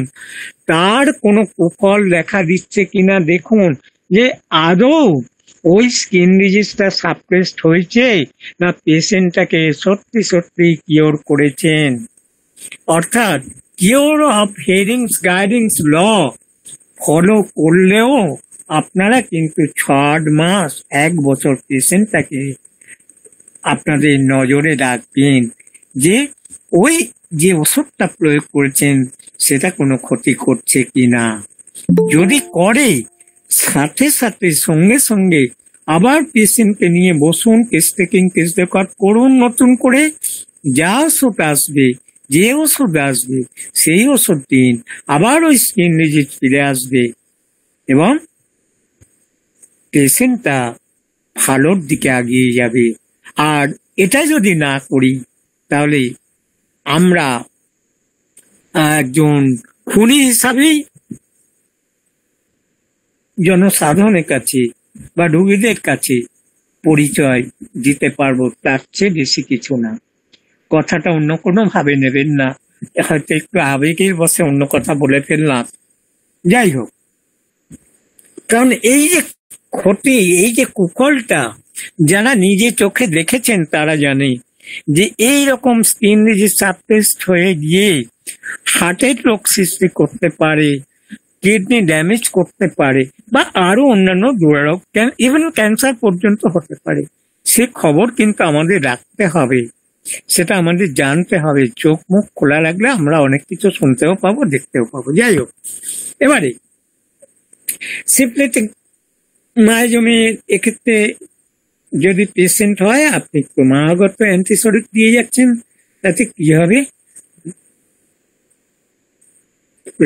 তার কোনো কুফল দেখা দিচ্ছে কিনা দেখুন, যে আদৌ ওই স্কিন ডিজিজটা সাপ্রেসড হয়েছে না পেশেন্টটাকে সত্যি সত্যি কিওর করেছেন। অর্থাৎ কিওর অফ হেরিংস গাইডিংস ল ফলো করলেও আপনারা কিন্তু 6 মাস, 1 বছর পেশেন্টটাকে আপনাদের নজরে রাখবেন যে ওই যে ওষুধটা প্রয়োগ করেছেন সেটা কোনো ক্ষতি করছে কিনা। যদি করে, সাথে সাথে সঙ্গে সঙ্গে আবার পেশেন্টকে নিয়ে বসুন, কেস টেকিং, কেস রেকর্ড করুন, নতুন করে যা ওষুধ আসবে যে ওষুধ আসবে সেই ওষুধ দিন, আবার ওই স্কিন ডিজিজ ফিরে আসবে এবং পেশেন্টটা ভালোর দিকে এগিয়ে যাবে। আর এটা যদি না করি তাহলে আমরা একজন খুনি হিসাবেই জনসাধারণের কাছে বা রোগীদের কাছে পরিচয় দিতে পারবো, তার চেয়ে বেশি কিছু না। কথাটা অন্য কোনো ভাবে নেবেন না, হয়তো একটু আবেগের বসে অন্য কথা বলে ফেললাম। যাই হোক, কারণ এই যে ক্ষতি, এই যে কুফলটা যারা নিজে চোখে দেখেছেন তারা জানে যে এই রকম স্কিন ডিজিজ সাবটেস্ট হয়ে গিয়ে হার্টের রোগ সৃষ্টি করতে পারে, কিডনি ড্যামেজ করতে পারে, বা আরো অন্যান্য দুরারোগ, ইভেন ক্যান্সার পর্যন্ত হতে পারে। সে খবর কিন্তু আমাদের রাখতে হবে, সেটা আমাদের জানতে হবে। চোখ মুখ খোলা রাখলে আমরা অনেক কিছু শুনতেও পাবো, দেখতেও পাবো। যাই হোক, এবারে সিম্পলেটিক মায়োজমের এক্ষেত্রে যদি পেশেন্ট হয়, আপনি ক্রমাগত অ্যান্টিসোডিক দিয়ে যাচ্ছেন, তাতে কি হবে?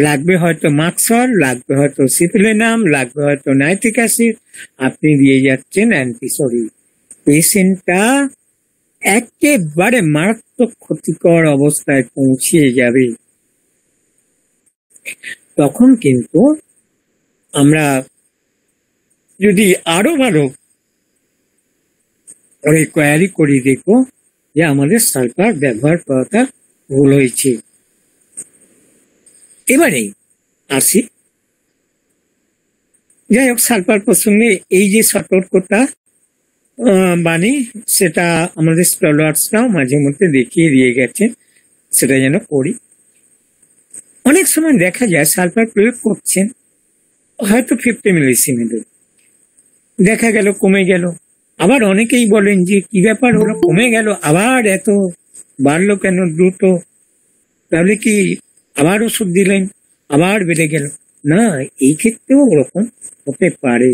লাগবে হয়তো মাক্সল, লাগবে হয়তো সিপিলেনাম, লাগবে হয়তো নাইট্রিক অ্যাসিড, আপনি দিয়ে যাচ্ছেন অ্যান্টিসোডিক। পেশেন্টটা একেবারে মারাত্মক ক্ষতিকর অবস্থায় পৌঁছে যাবে। তখন কিন্তু আমরা যদি আরো ভালো কোয়ারি করি, দেখবো যে আমাদের সালফার ব্যবহার করাটা ভুল হয়েছে। এবারে আসি, যাই হোক, সালফার প্রসঙ্গে এই যে সতর্কতা বাণী, সেটা আমাদের স্কলার্সরাও মাঝে মধ্যে দেখিয়ে দিয়ে গেছে, সেটা যেন করি। অনেক সময় দেখা যায় সালফার প্রয়োগ করছেন, হয়তো 50 মিলিসিমেল, দেখা গেল কমে গেল। আবার অনেকেই বলেন যে কি ব্যাপার হলো, কমে গেল আবার এত বাড়লো কেন দ্রুত, তাহলে কি আবার ওষুধ দিলেন, আবার বেড়ে গেল? না, এই ক্ষেত্রেও ওরকম হতে পারে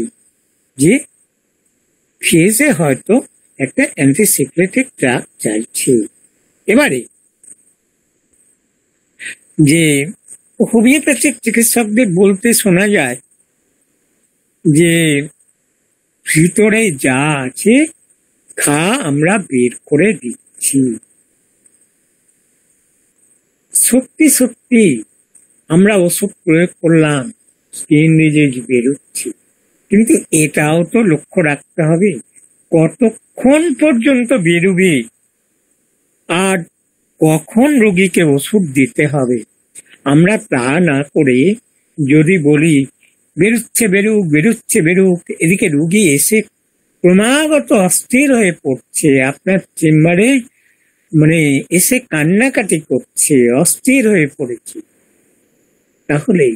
যে ফেজে হয়তো একটা অ্যান্টিসিক্লেটিক ড্রাগ চাইছে। এবারে যে হোমিওপ্যাথিক চিকিৎসকদের বলতে শোনা যায় যে ভিতরে যা আছে খা, আমরা বের করে দিচ্ছি। সত্যি সত্যি আমরা ওষুধ প্রয়োগ করলাম, স্কিন ডিজিজ বেরোচ্ছে, কিন্তু এটাও তো লক্ষ্য রাখতে হবে কতক্ষণ পর্যন্ত বেরোবে আর কখন রোগীকে ওষুধ দিতে হবে। আমরা তা না করে যদি বলি বেরোচ্ছে বেরুক, বেরোচ্ছে বেরুক, এদিকে রোগী এসে ক্রমাগত অস্থির হয়ে পড়ছে আপনার চেম্বারে, মানে এসে কান্নাকাটি করছে, অস্থির হয়ে পড়েছে, তাহলে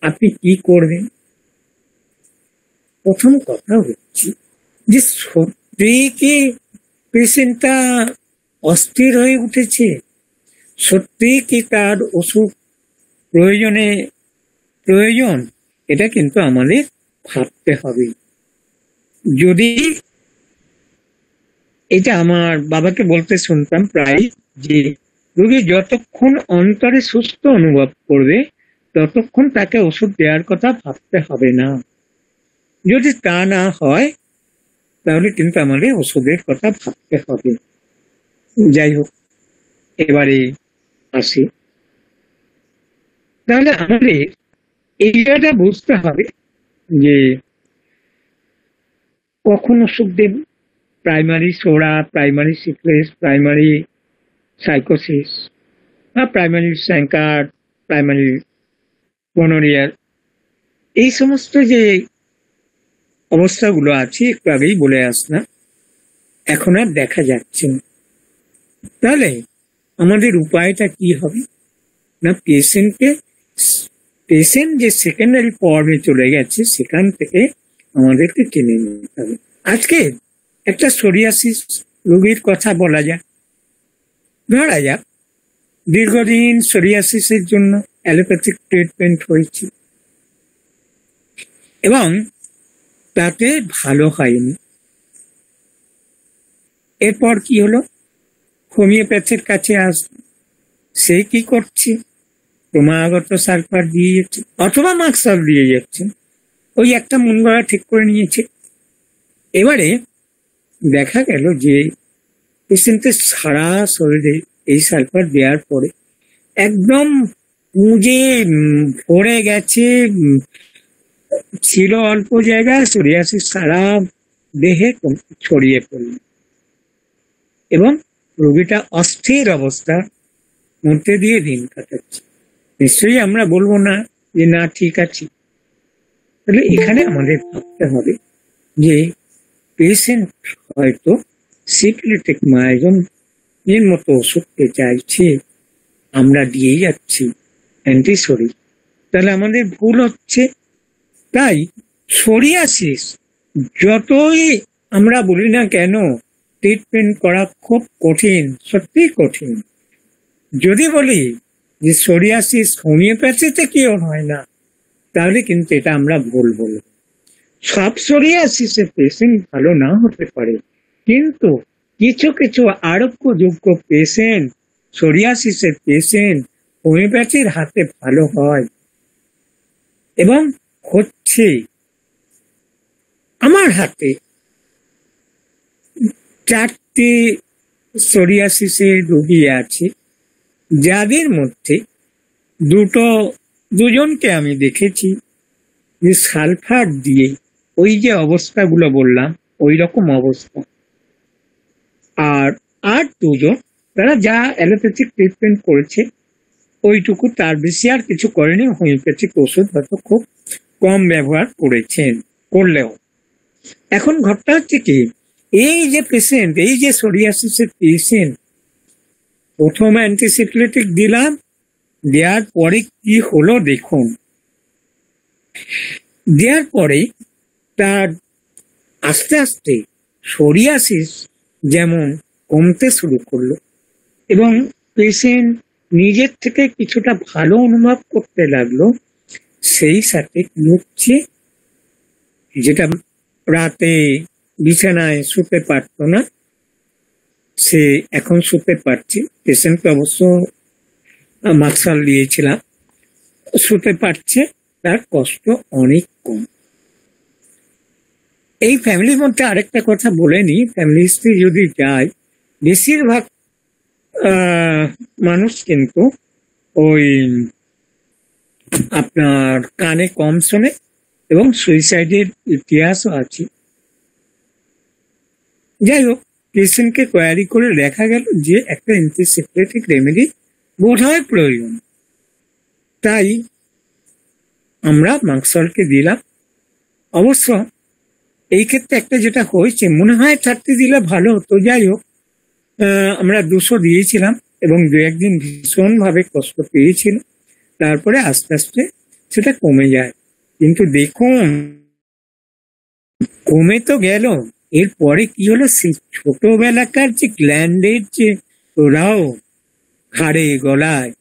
আপনি কি করবেন? প্রথম কথা হচ্ছে যে সত্যি কি পেশেন্টটা অস্থির হয়ে উঠেছে, সত্যি কি তার ওষুধ প্রয়োজন, এটা কিন্তু আমাদের ভাবতে হবে। যদি এটা আমার বাবাকে বলতে শুনতাম প্রায়, যে রোগী যতক্ষণ অন্তরে সুস্থ অনুভব করবে ততক্ষণ তাকে ওষুধ দেওয়ার কথা ভাবতে হবে না। যদি তা না হয় তাহলে কিন্তু আমাদের ওষুধের কথা ভাবতে হবে। যাই হোক, এবারে আসি, তাহলে আমাদের এইটা বুঝতে হবে যে কখন ওষুধ দেব। প্রাইমারি সোরা, প্রাইমারি সিকলেস, প্রাইমারি সাইকোসিস বা প্রাইমারি স্যাঙ্কার, প্রাইমারি গনোরিয়ার, এই সমস্ত যে অবস্থাগুলো আছে একটু আগেই বলে আসলাম, এখন আর দেখা যাচ্ছে না। তাহলে আমাদের উপায়টা কি হবে না, পেশেন্ট যে সেকেন্ডারি ফর্মে চলে গেছে সেখান থেকে আমাদেরকে টেনে নিতে হবে। আজকে একটা সোরিয়াসিস রোগীর কথা বলা যাক। ধরা যাক দীর্ঘদিন সোরিয়াসিসের জন্য অ্যালোপ্যাথিক ট্রিটমেন্ট হয়েছে এবং তাতে ভালো হয়নি। এরপর কি হলো, হোমিওপ্যাথির কাছে আসবে, সে কি করছে, ক্রমাগত সালফার দিয়ে যাচ্ছে অথবা মাক্সাল দিয়ে যাচ্ছে, ওই একটা মন গড়া ঠিক করে নিয়েছে। এবারে দেখা গেল যে পেশেন্টের সারা শরীরে এই সালফার দেওয়ার পরে একদম পুঁজে ভরে গেছে, ছিল অল্প জায়গা, সোরিয়াসিস সারা দেহে ছড়িয়ে পড়ল এবং রোগীটা অস্থির অবস্থা মধ্যে দিয়ে দিন কাটাচ্ছে। নিশ্চয়ই আমরা বলবো না যে না ঠিক আছে। তাহলে এখানে আমাদের ভাবতে হবে যে পেশেন্ট হয়তো সিফিলিটিক মায়োজম এর মতো ওষুধকে চাইছে, আমরা দিয়ে যাচ্ছি অ্যান্টিসোরি, তাহলে আমাদের ভুল হচ্ছে। তাই সোরিয়াসিস যতই আমরা বলি না কেন ট্রিটমেন্ট করা খুব কঠিন, সত্যি কঠিন। যদি বলি যে সোরিয়াসিস হোমিওপ্যাথিতে কিওর হয় না, তাহলে কিন্তু এটা আমরা ভুল বলবো। সব সোরিয়াসিসের পেশেন্ট ভালো না হতে পারে, কিন্তু কিছু কিছু আরোগ্যযোগ্য পেশেন্ট, সোরিয়াসিসের পেশেন্ট হোমিওপ্যাথির হাতে ভালো হয় এবং হচ্ছে। আমার হাতে 4টে সোরিয়াসিসের রোগী আছে, যাদের মধ্যে দুজনকে আমি দেখেছি যে সালফার দিয়ে ওই যে অবস্থাগুলো বললাম ওই রকম অবস্থা, আর দুজন তারা যা অ্যালোপ্যাথিক ট্রিটমেন্ট করেছে ওইটুকু, তার বেশি আর কিছু করেনি। হোমিওপ্যাথিক ওষুধ হয়তো খুব কম ব্যবহার করলেও। এখন ঘটনা হচ্ছে কি, এই যে পেশেন্ট, এই যে সোরিয়াসিসের পেশেন্ট, প্রথম অ্যান্টিসিফিলিটিক দিলাম, দেওয়ার পরে কি হলো দেখুন। দেওয়ার পরে তার আস্তে আস্তে সোরিয়াসিস যেমন কমতে শুরু করলো এবং পেশেন্ট নিজের থেকে কিছুটা ভালো অনুভব করতে লাগলো। সেই সাথে কি হচ্ছে, যেটা রাতে বিছানায় শুতে পারতো না, সে এখন শুতে পারছে। পেশেন্টকে অবশ্য মাক্সাল দিয়েছিলাম, শুতে পারছে, তার কষ্ট অনেক কম। এই ফ্যামিলির মধ্যে আরেকটা কথা বলে নি, ফ্যামিলি হিস্ট্রি যদি যায়, বেশিরভাগ মানুষ কিন্তু ওই আপনার কানে কম শোনে এবং সুইসাইডের ইতিহাসও আছে। যাই হোক, পেশেন্টকে কোয়ারি করে দেখা গেল যে একটা অ্যান্টিসিফিলিটিক রেমেডি বোধ হয় প্রয়োজন, তাই আমরা মাক্সলকে দিলাম। অবশ্য এই ক্ষেত্রে একটা যেটা হয়েছে, মনে হয় 30 দিলে ভালো হতো। যাই হোক, আমরা 200 দিয়েছিলাম এবং 2-1 দিন ভীষণ ভাবে কষ্ট পেয়েছিল, তারপরে আস্তে আস্তে সেটা কমে যায়। কিন্তু দেখুন, কমে তো গেল, এরপরে কি হলো, সেই ছোটবেলাকার যে গ্ল্যান্ডের যে ওরাও ঘাড়ে গলায়,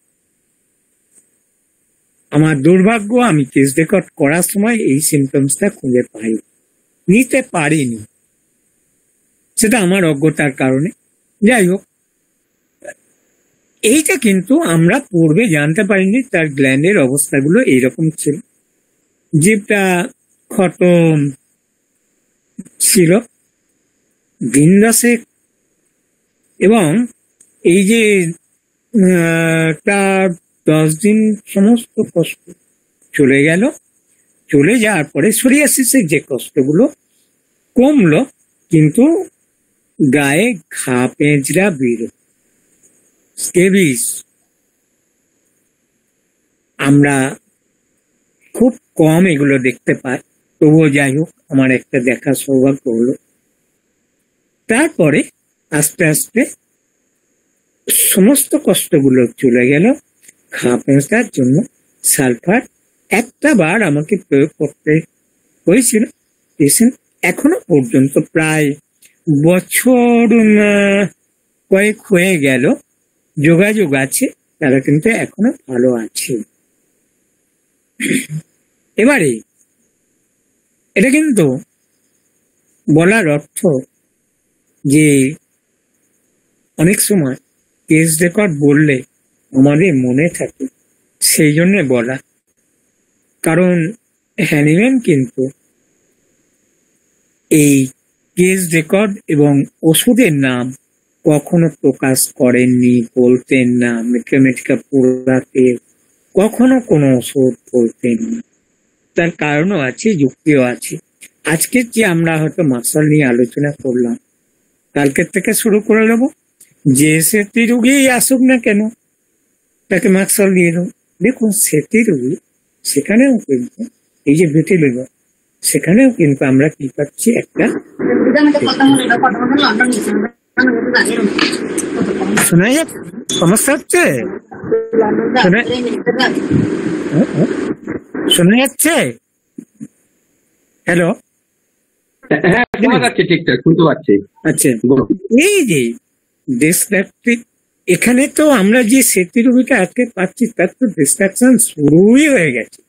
আমার দুর্ভাগ্য আমি কেস রেকর্ড করার সময় এই সিমটমসটা খুঁজে নিতে পারিনি, সেটা আমার অজ্ঞতার কারণে। যাই হোক, এইটা কিন্তু আমরা পূর্বে জানতে পারিনি, তার গ্ল্যান্ডের অবস্থাগুলো এইরকম ছিল। জিভটা খতম ছিল দিন-10 এবং এই যে তার 10 দিন সমস্ত কষ্ট চলে গেল। চলে যাওয়ার পরে সোরিয়াসিসের যে কষ্টগুলো কমলো, কিন্তু গায়ে ঘা পেঁচড়া বেরো, স্কেবিস। আমরা খুব কম এগুলো দেখতে পাই, তবুও যাই হোক আমার একটা দেখার সৌভাগ্য হলো। তারপরে আস্তে আস্তে সমস্ত কষ্টগুলো চলে গেল। ঘা পেঁচার জন্য সালফার একটা বার আমাকে প্রয়োগ করতে হয়েছিল। পেশেন্ট এখনো পর্যন্ত প্রায় বছর কয়েক হয়ে গেল যোগাযোগ আছে, তারা কিন্তু এখনো ভালো আছে। এবারে এটা কিন্তু বলার অর্থ যে অনেক সময় কেস রেকর্ড বললে আমাদের মনে থাকে, সেই জন্য বলা। কারণ হ্যানিম্যান কিন্তু এই কেস রেকর্ড এবং ওষুধের নাম কখনো প্রকাশ করেননি, বলতেন না। ম্যাথমেটিকা পড়াতে কখনো কোনো ওষুধ বলতেন না। তার কারণও আছে, যুক্তিও আছে। আজকে যে আমরা হয়তো মার্শাল নিয়ে আলোচনা করলাম, কালকের থেকে শুরু করে নেব, যে সেটি রুগী আসুক না কেন তাকে মার্শাল দিয়ে দেবো। দেখুন সেটি রুগী, সেখানেও কিন্তু এই যে ভিটিলিগো, সেখানেও কিন্তু আমরা কি পাচ্ছি, একটা শোনা যাচ্ছে, সমস্যা হচ্ছে, শোনা যাচ্ছে? হ্যালো, হ্যাঁ শোনা যাচ্ছে, ঠিকঠাক শুনতে পাচ্ছি। আচ্ছা, বলুন। এই যে ডিস্ট্রাক্টিভ, এখানে তো আমরা যে সেতু রুগীটা আজকে পাচ্ছি তার তো ডিস্ট্রাকশন শুরুই হয়ে গেছে।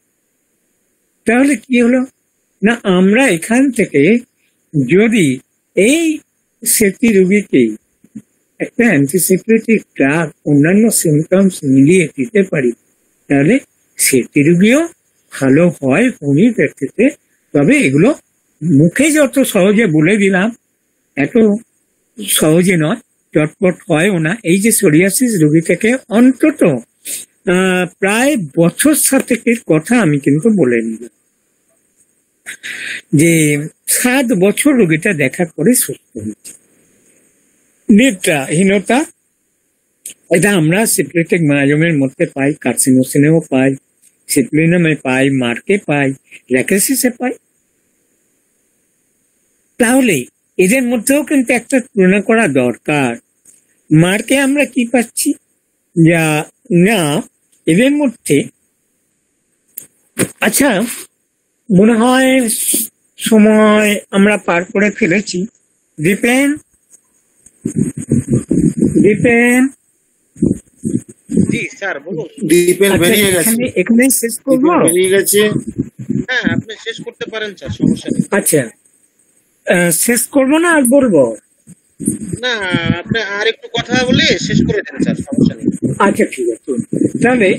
তাহলে কি হলো না, আমরা এখান থেকে যদি এই সেতু রুগীকে একটা অ্যান্টিসিপিরেটিক ড্রাগ অন্যান্য সিমটমস মিলিয়ে দিতে পারি, তাহলে সেতু রুগীও ভালো হয় হোমিওপ্যাথিতে। তবে এগুলো মুখে যত সহজে বলে দিলাম, এত সহজে নয়, চটপট হয়ও না। এই যে সোরিয়াসিস রোগী থেকে অন্তত প্রায় বছর সাতেকের কথা আমি কিন্তু বলে নিলাম, যে 7 বছর রোগীটা দেখা করে সুস্থ হয়েছে। নিদ্রাহীনতা, এটা আমরা সিপ্লেটিক মায়োজমের মধ্যে পাই, কার্সিনোসিনেও পাই, সিপ্লিনামে পাই, মার্কে পাই, ল্যাকেসিসে পাই। তাহলে এদের মধ্যেও কিন্তু একটা তুলনা করা দরকার। মার্কে আমরা কি পাচ্ছি, না এদের মধ্যে, আচ্ছা মনে হয় সময় আমরা পার করে ফেলেছি। দীপেন, জি স্যার বলুন। ডিপেন্ড বেরিয়ে গেছে, এখানেই শেষ করবো। বেরিয়ে গেছে। হ্যাঁ আপনি শেষ করতে পারেন স্যার, সমস্যা নেই। আচ্ছা, শেষ করবো না আর বলবো? না আপনি আর একটু কথা বলে শেষ করে দেন স্যার, সমস্যা নেই। আচ্ছা ঠিক আছে, তাহলে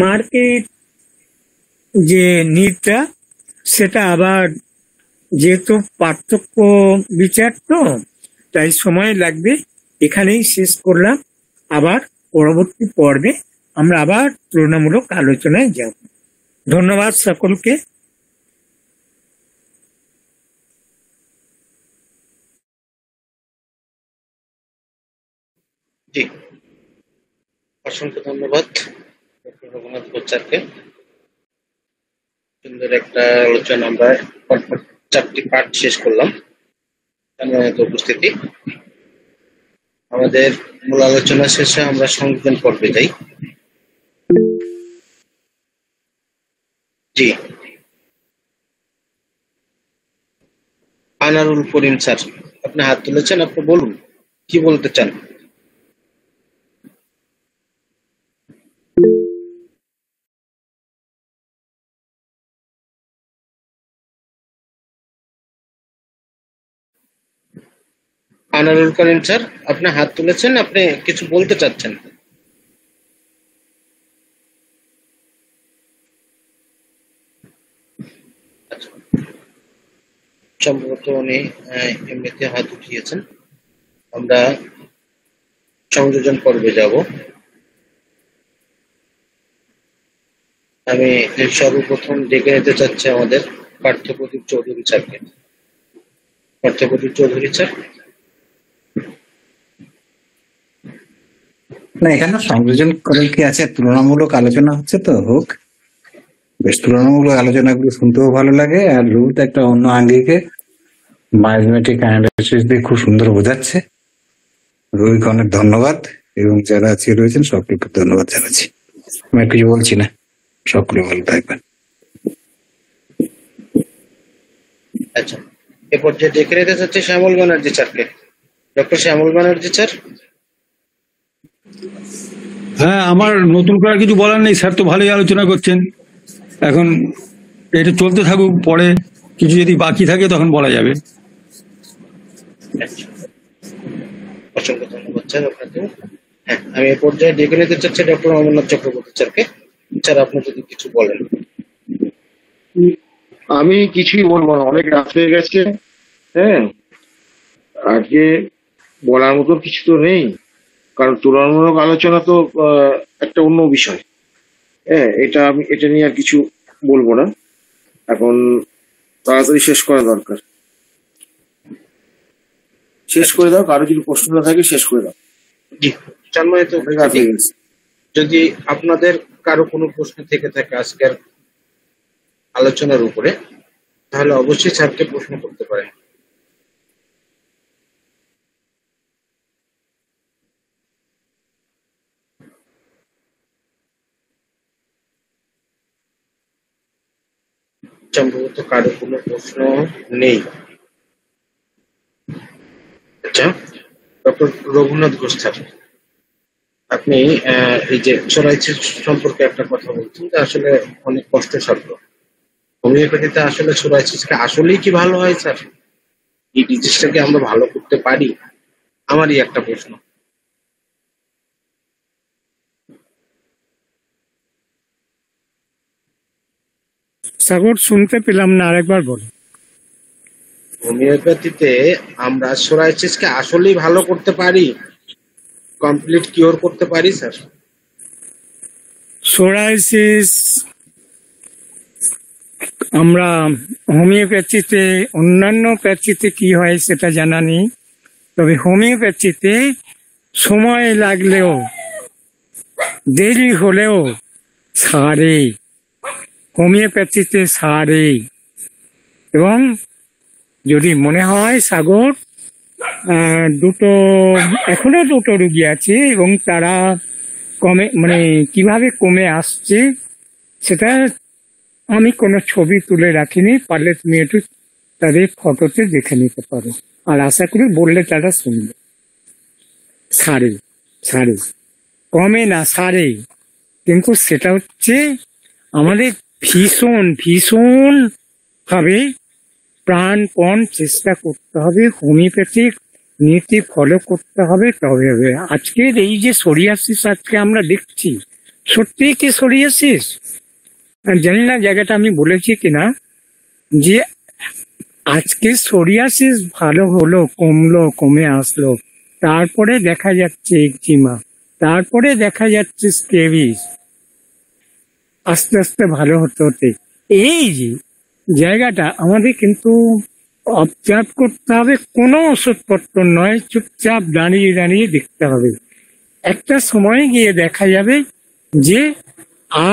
মার্কেট যে নিটটা, সেটা আবার যেহেতু পার্থক্য বিচার তো তাই সময় লাগবে, এখানেই শেষ করলাম। আবার পরবর্তী পর্বে আমরা আবার তুলনামূলক আলোচনায় যাব। ধন্যবাদ সকলকে। জি, অসংখ্য ধন্যবাদ ডক্টর রঘুনাথ কোচারকে। সুন্দর একটা আলোচনা, আমরা 4টি পার্ট শেষ করলাম। সম্মানিত উপস্থিতি, আমাদের মূল আলোচনা শেষে আমরা সংযোজন পর্বে যাই। জি, আনারুল করিম স্যার, আপনি হাত তুলেছেন, আপনি বলুন কি বলতে চান। আনারুল করিম স্যার, আপনি হাত তুলেছেন, আপনি কিছু বলতে চাচ্ছেন। আচ্ছা, সম্ভবত উনি এমনিতে হাত উঠিয়েছেন। আমরা সংযোজন পর্বে যাব। আমি সর্বপ্রথম ডেকে নিতে চাচ্ছি আমাদের পার্থপ্রদীপ চৌধুরী স্যারকে। পার্থপ্রদীপ চৌধুরী স্যার। না, এখানে সংযোজন করার কি আছে, তুলনামূলক আলোচনা হচ্ছে তো, হোক। বেশ, তুলনামূলক আলোচনাগুলো শুনতেও ভালো লাগে, আর রুট একটা অন্য আঙ্গিকে ম্যাথমেটিক অ্যানালিসিস দিয়ে খুব সুন্দর বোঝাচ্ছে। রুহিকে অনেক ধন্যবাদ, এবং যারা আজকে রয়েছেন সকলকে ধন্যবাদ জানাচ্ছি। আমি আর কিছু বলছি না, সকলে ভালো থাকবেন। আচ্ছা, এ পর্যায়ে ডেকে নিতে চাচ্ছি শ্যামল ব্যানার্জি স্যারকে। ডক্টর শ্যামল ব্যানার্জি স্যার। হ্যাঁ, আমার নতুন করে আর কিছু বলার নেই, স্যার তো ভালোই আলোচনা করছেন। এখন এটা চলতে থাকুক, পরে কিছু যদি বাকি থাকে তখন বলা যাবে। অসংখ্য ধন্যবাদ স্যার আপনাকে। হ্যাঁ, আমি এই পর্যায়ে ডেকে নিতে চাচ্ছি ডক্টর অমরনাথ চক্রবর্তী স্যারকে। স্যার, আপনি যদি কিছু বলেন। আমি কিছুই বলবো না, অনেক রাত হয়ে গেছে। হ্যাঁ, আজকে বলার মতো কিছু তো নেই, কারণ তুলনামূলক আলোচনা তো একটা অন্য বিষয়। হ্যাঁ, এটা নিয়ে আর কিছু বলবো না। এখন তাড়াতাড়ি শেষ করা দরকার। শেষ করে দাও, কারো যদি প্রশ্ন না থাকে শেষ করে দাও। জি, সম্মানিত অনেক রাত হয়ে গেছে। যদি আপনাদের কারো কোনো প্রশ্ন থেকে থাকে আজকের আলোচনার উপরে, তাহলে অবশ্যই স্যারকে প্রশ্ন করতে পারেন। সম্ভবত কারো কোনো প্রশ্ন নেই। আচ্ছা, ডক্টর রঘুনাথ ঘোষ স্যার, আপনি এই যে সোরাইসিস সম্পর্কে একটা কথা বলছেন, যে আসলে অনেক কষ্টসাধ্য। হোমিওপ্যাথিতে আসলে সোরাইসিসকে আসলেই কি ভালো হয় স্যার? এই ডিজিজটাকে আমরা ভালো করতে পারি? আমারই একটা প্রশ্ন। সাগর, শুনতে পেলাম না, আরেকবার বল। হোমিওপ্যাথিতে আমরা সোরাইসিসকে আসলেই ভালো করতে পারি, কমপ্লিট কিওর করতে পারি স্যার? সোরাইসিস আমরা হোমিওপ্যাথিতে, অন্যান্য প্যাথিতে কি হয় সেটা জানা নেই, তবে হোমিওপ্যাথিতে সময় লাগলেও দেরি হলেও সারে, হোমিওপ্যাথিতে সারে। এবং যদি মনে হয় সাগর, এখনো দুটো রুগী আছে এবং তারা কিভাবে কমে আসছে সেটা আমি কোনো ছবি তুলে রাখিনি, পারলে তুমি একটু তাদের ফটোতে দেখে নিতে পারো, আর আশা করি বললে তারা শুনবে। সারে, সারে, কমে না, সারে। কিন্তু সেটা হচ্ছে আমাদের ভীষণ ভীষণ ভাবে প্রাণপণ চেষ্টা করতে হবে, হোমিওপ্যাথিক নীতি ফলো করতে হবে, তবে হবে। আজকের এই যে সোরিয়াসিস আজকে আমরা দেখছি, সত্যি কি সোরিয়াসিস? জানি না জায়গাটা আমি বলেছি কিনা, যে আজকে সোরিয়াসিস ভালো হলো, কমলো, কমে আসলো, তারপরে দেখা যাচ্ছে একজিমা, তারপরে দেখা যাচ্ছে স্কেবিস, আস্তে আস্তে ভালো হতে হতে। এই যে জায়গাটা আমাদের কিন্তু অবজার্ভ করতে হবে, কোনো ওষুধপত্র নয়, চুপচাপ দাঁড়িয়ে দাঁড়িয়ে দেখতে হবে। একটা সময় গিয়ে দেখা যাবে যে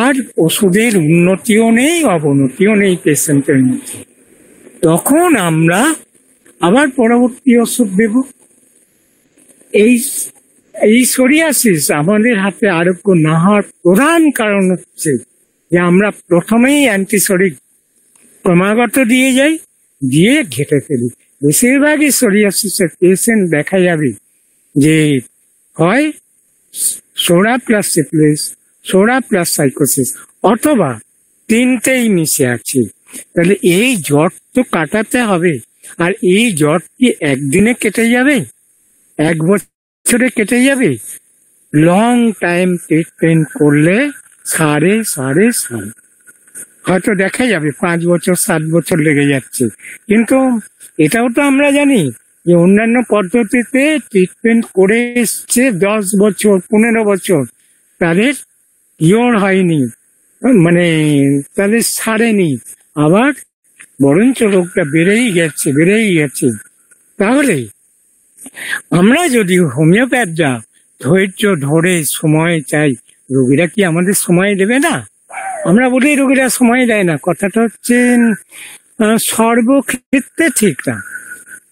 আর ওষুধের উন্নতিও নেই, অবনতিও নেই পেশেন্টের মধ্যে। তখন আমরা আবার পরবর্তী ওষুধ দেব। এই সোরিয়াসিস আমাদের হাতে আরোগ্য না হওয়ার প্রধান কারণ হচ্ছে যে আমরা প্রথমেই অ্যান্টিসোরিক ক্রমাগত দিয়ে যাই, দিয়ে ঘেটে ফেলি। বেশিরভাগই সোরিয়াসিসের পেশেন্ট দেখা যাবে যে হয় সোরা প্লাস সিফিলিস, সোরা প্লাস সাইকোসিস, অথবা তিনটেই মিশে আছে। তাহলে এই জ্বর তো কাটাতে হবে, আর এই জ্বর কি একদিনে কেটে যাবে, এক বছরে কেটে যাবে? লং টাইম ট্রিটমেন্ট করলে সারে সারে সারে, হয়তো দেখা যাবে 5 বছর 7 বছর লেগে যাচ্ছে। কিন্তু এটাও তো আমরা জানি যে অন্যান্য পদ্ধতিতে ট্রিটমেন্ট করে এসছে 10 বছর 15 বছর, তাদের কিওর হয়নি, তাদের সারেনি, আবার বরঞ্চ রোগটা বেড়েই গেছে। তাহলে আমরা যদি হোমিওপ্যাথরা ধৈর্য ধরে সময় চাই, রোগীরা কি আমাদের সময় দেবে না? আমরা বলি রোগীরা সময় দেয় না, কথাটা হচ্ছে সর্বক্ষেত্রে ঠিক না।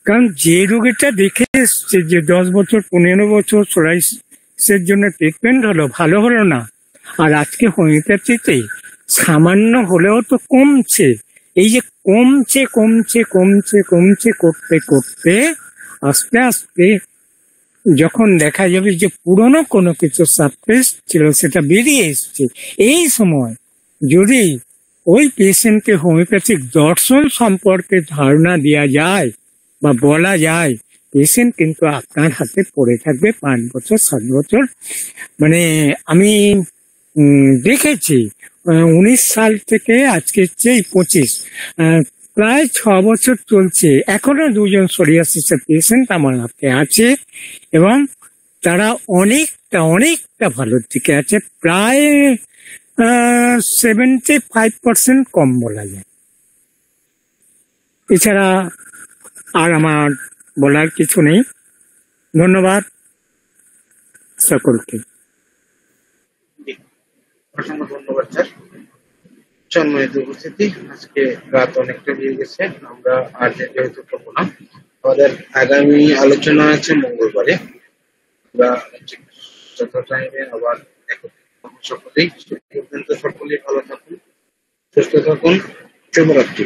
কারণ যে রোগীটা দেখে এসছে যে 10 বছর 15 বছর সোরাইসিসের জন্য ট্রিটমেন্ট হলো, ভালো হলো না, আর আজকে হোমিওপ্যাথিতে সামান্য হলেও তো কমছে। এই যে কমছে কমছে কমছে কমছে করতে করতে আস্তে আস্তে যখন দেখা যাবে যে পুরনো কোনো কিছু সাবস্টেন্স ছিল সেটা বেরিয়ে এসছে, এই সময় যদি ওই পেশেন্টকে হোমিওপ্যাথিক দর্শন সম্পর্কে ধারণা দেওয়া যায় বা বলা যায় পেশেন্ট কিন্তু আপনার হাতে পড়ে থাকবে 5 বছর 7 বছর। মানে আমি দেখেছি 19 সাল থেকে আজকে হচ্ছে 25, প্রায় 6 বছর চলছে, এখনো 2জন সোরিয়াসিসের পেশেন্ট আমার হাতে আছে এবং তারা অনেকটা ভালোর দিকে আছে, প্রায় 75% কম বলা যায়। এছাড়া আর আমার বলার কিছু নেই। ধন্যবাদ সকলকে। অসংখ্য ধন্যবাদ স্যার। সম্মানিত উপস্থিতি, আজকে রাত অনেকটা হয়ে গেছে, আমরা আর যেহেতু করবো না। আমাদের আগামী আলোচনা আছে মঙ্গলবারে। আমরা যত টাইমে আবার সকলেই, সকলেই ভালো থাকুন, সুস্থ থাকুন, শুভরাত্রি।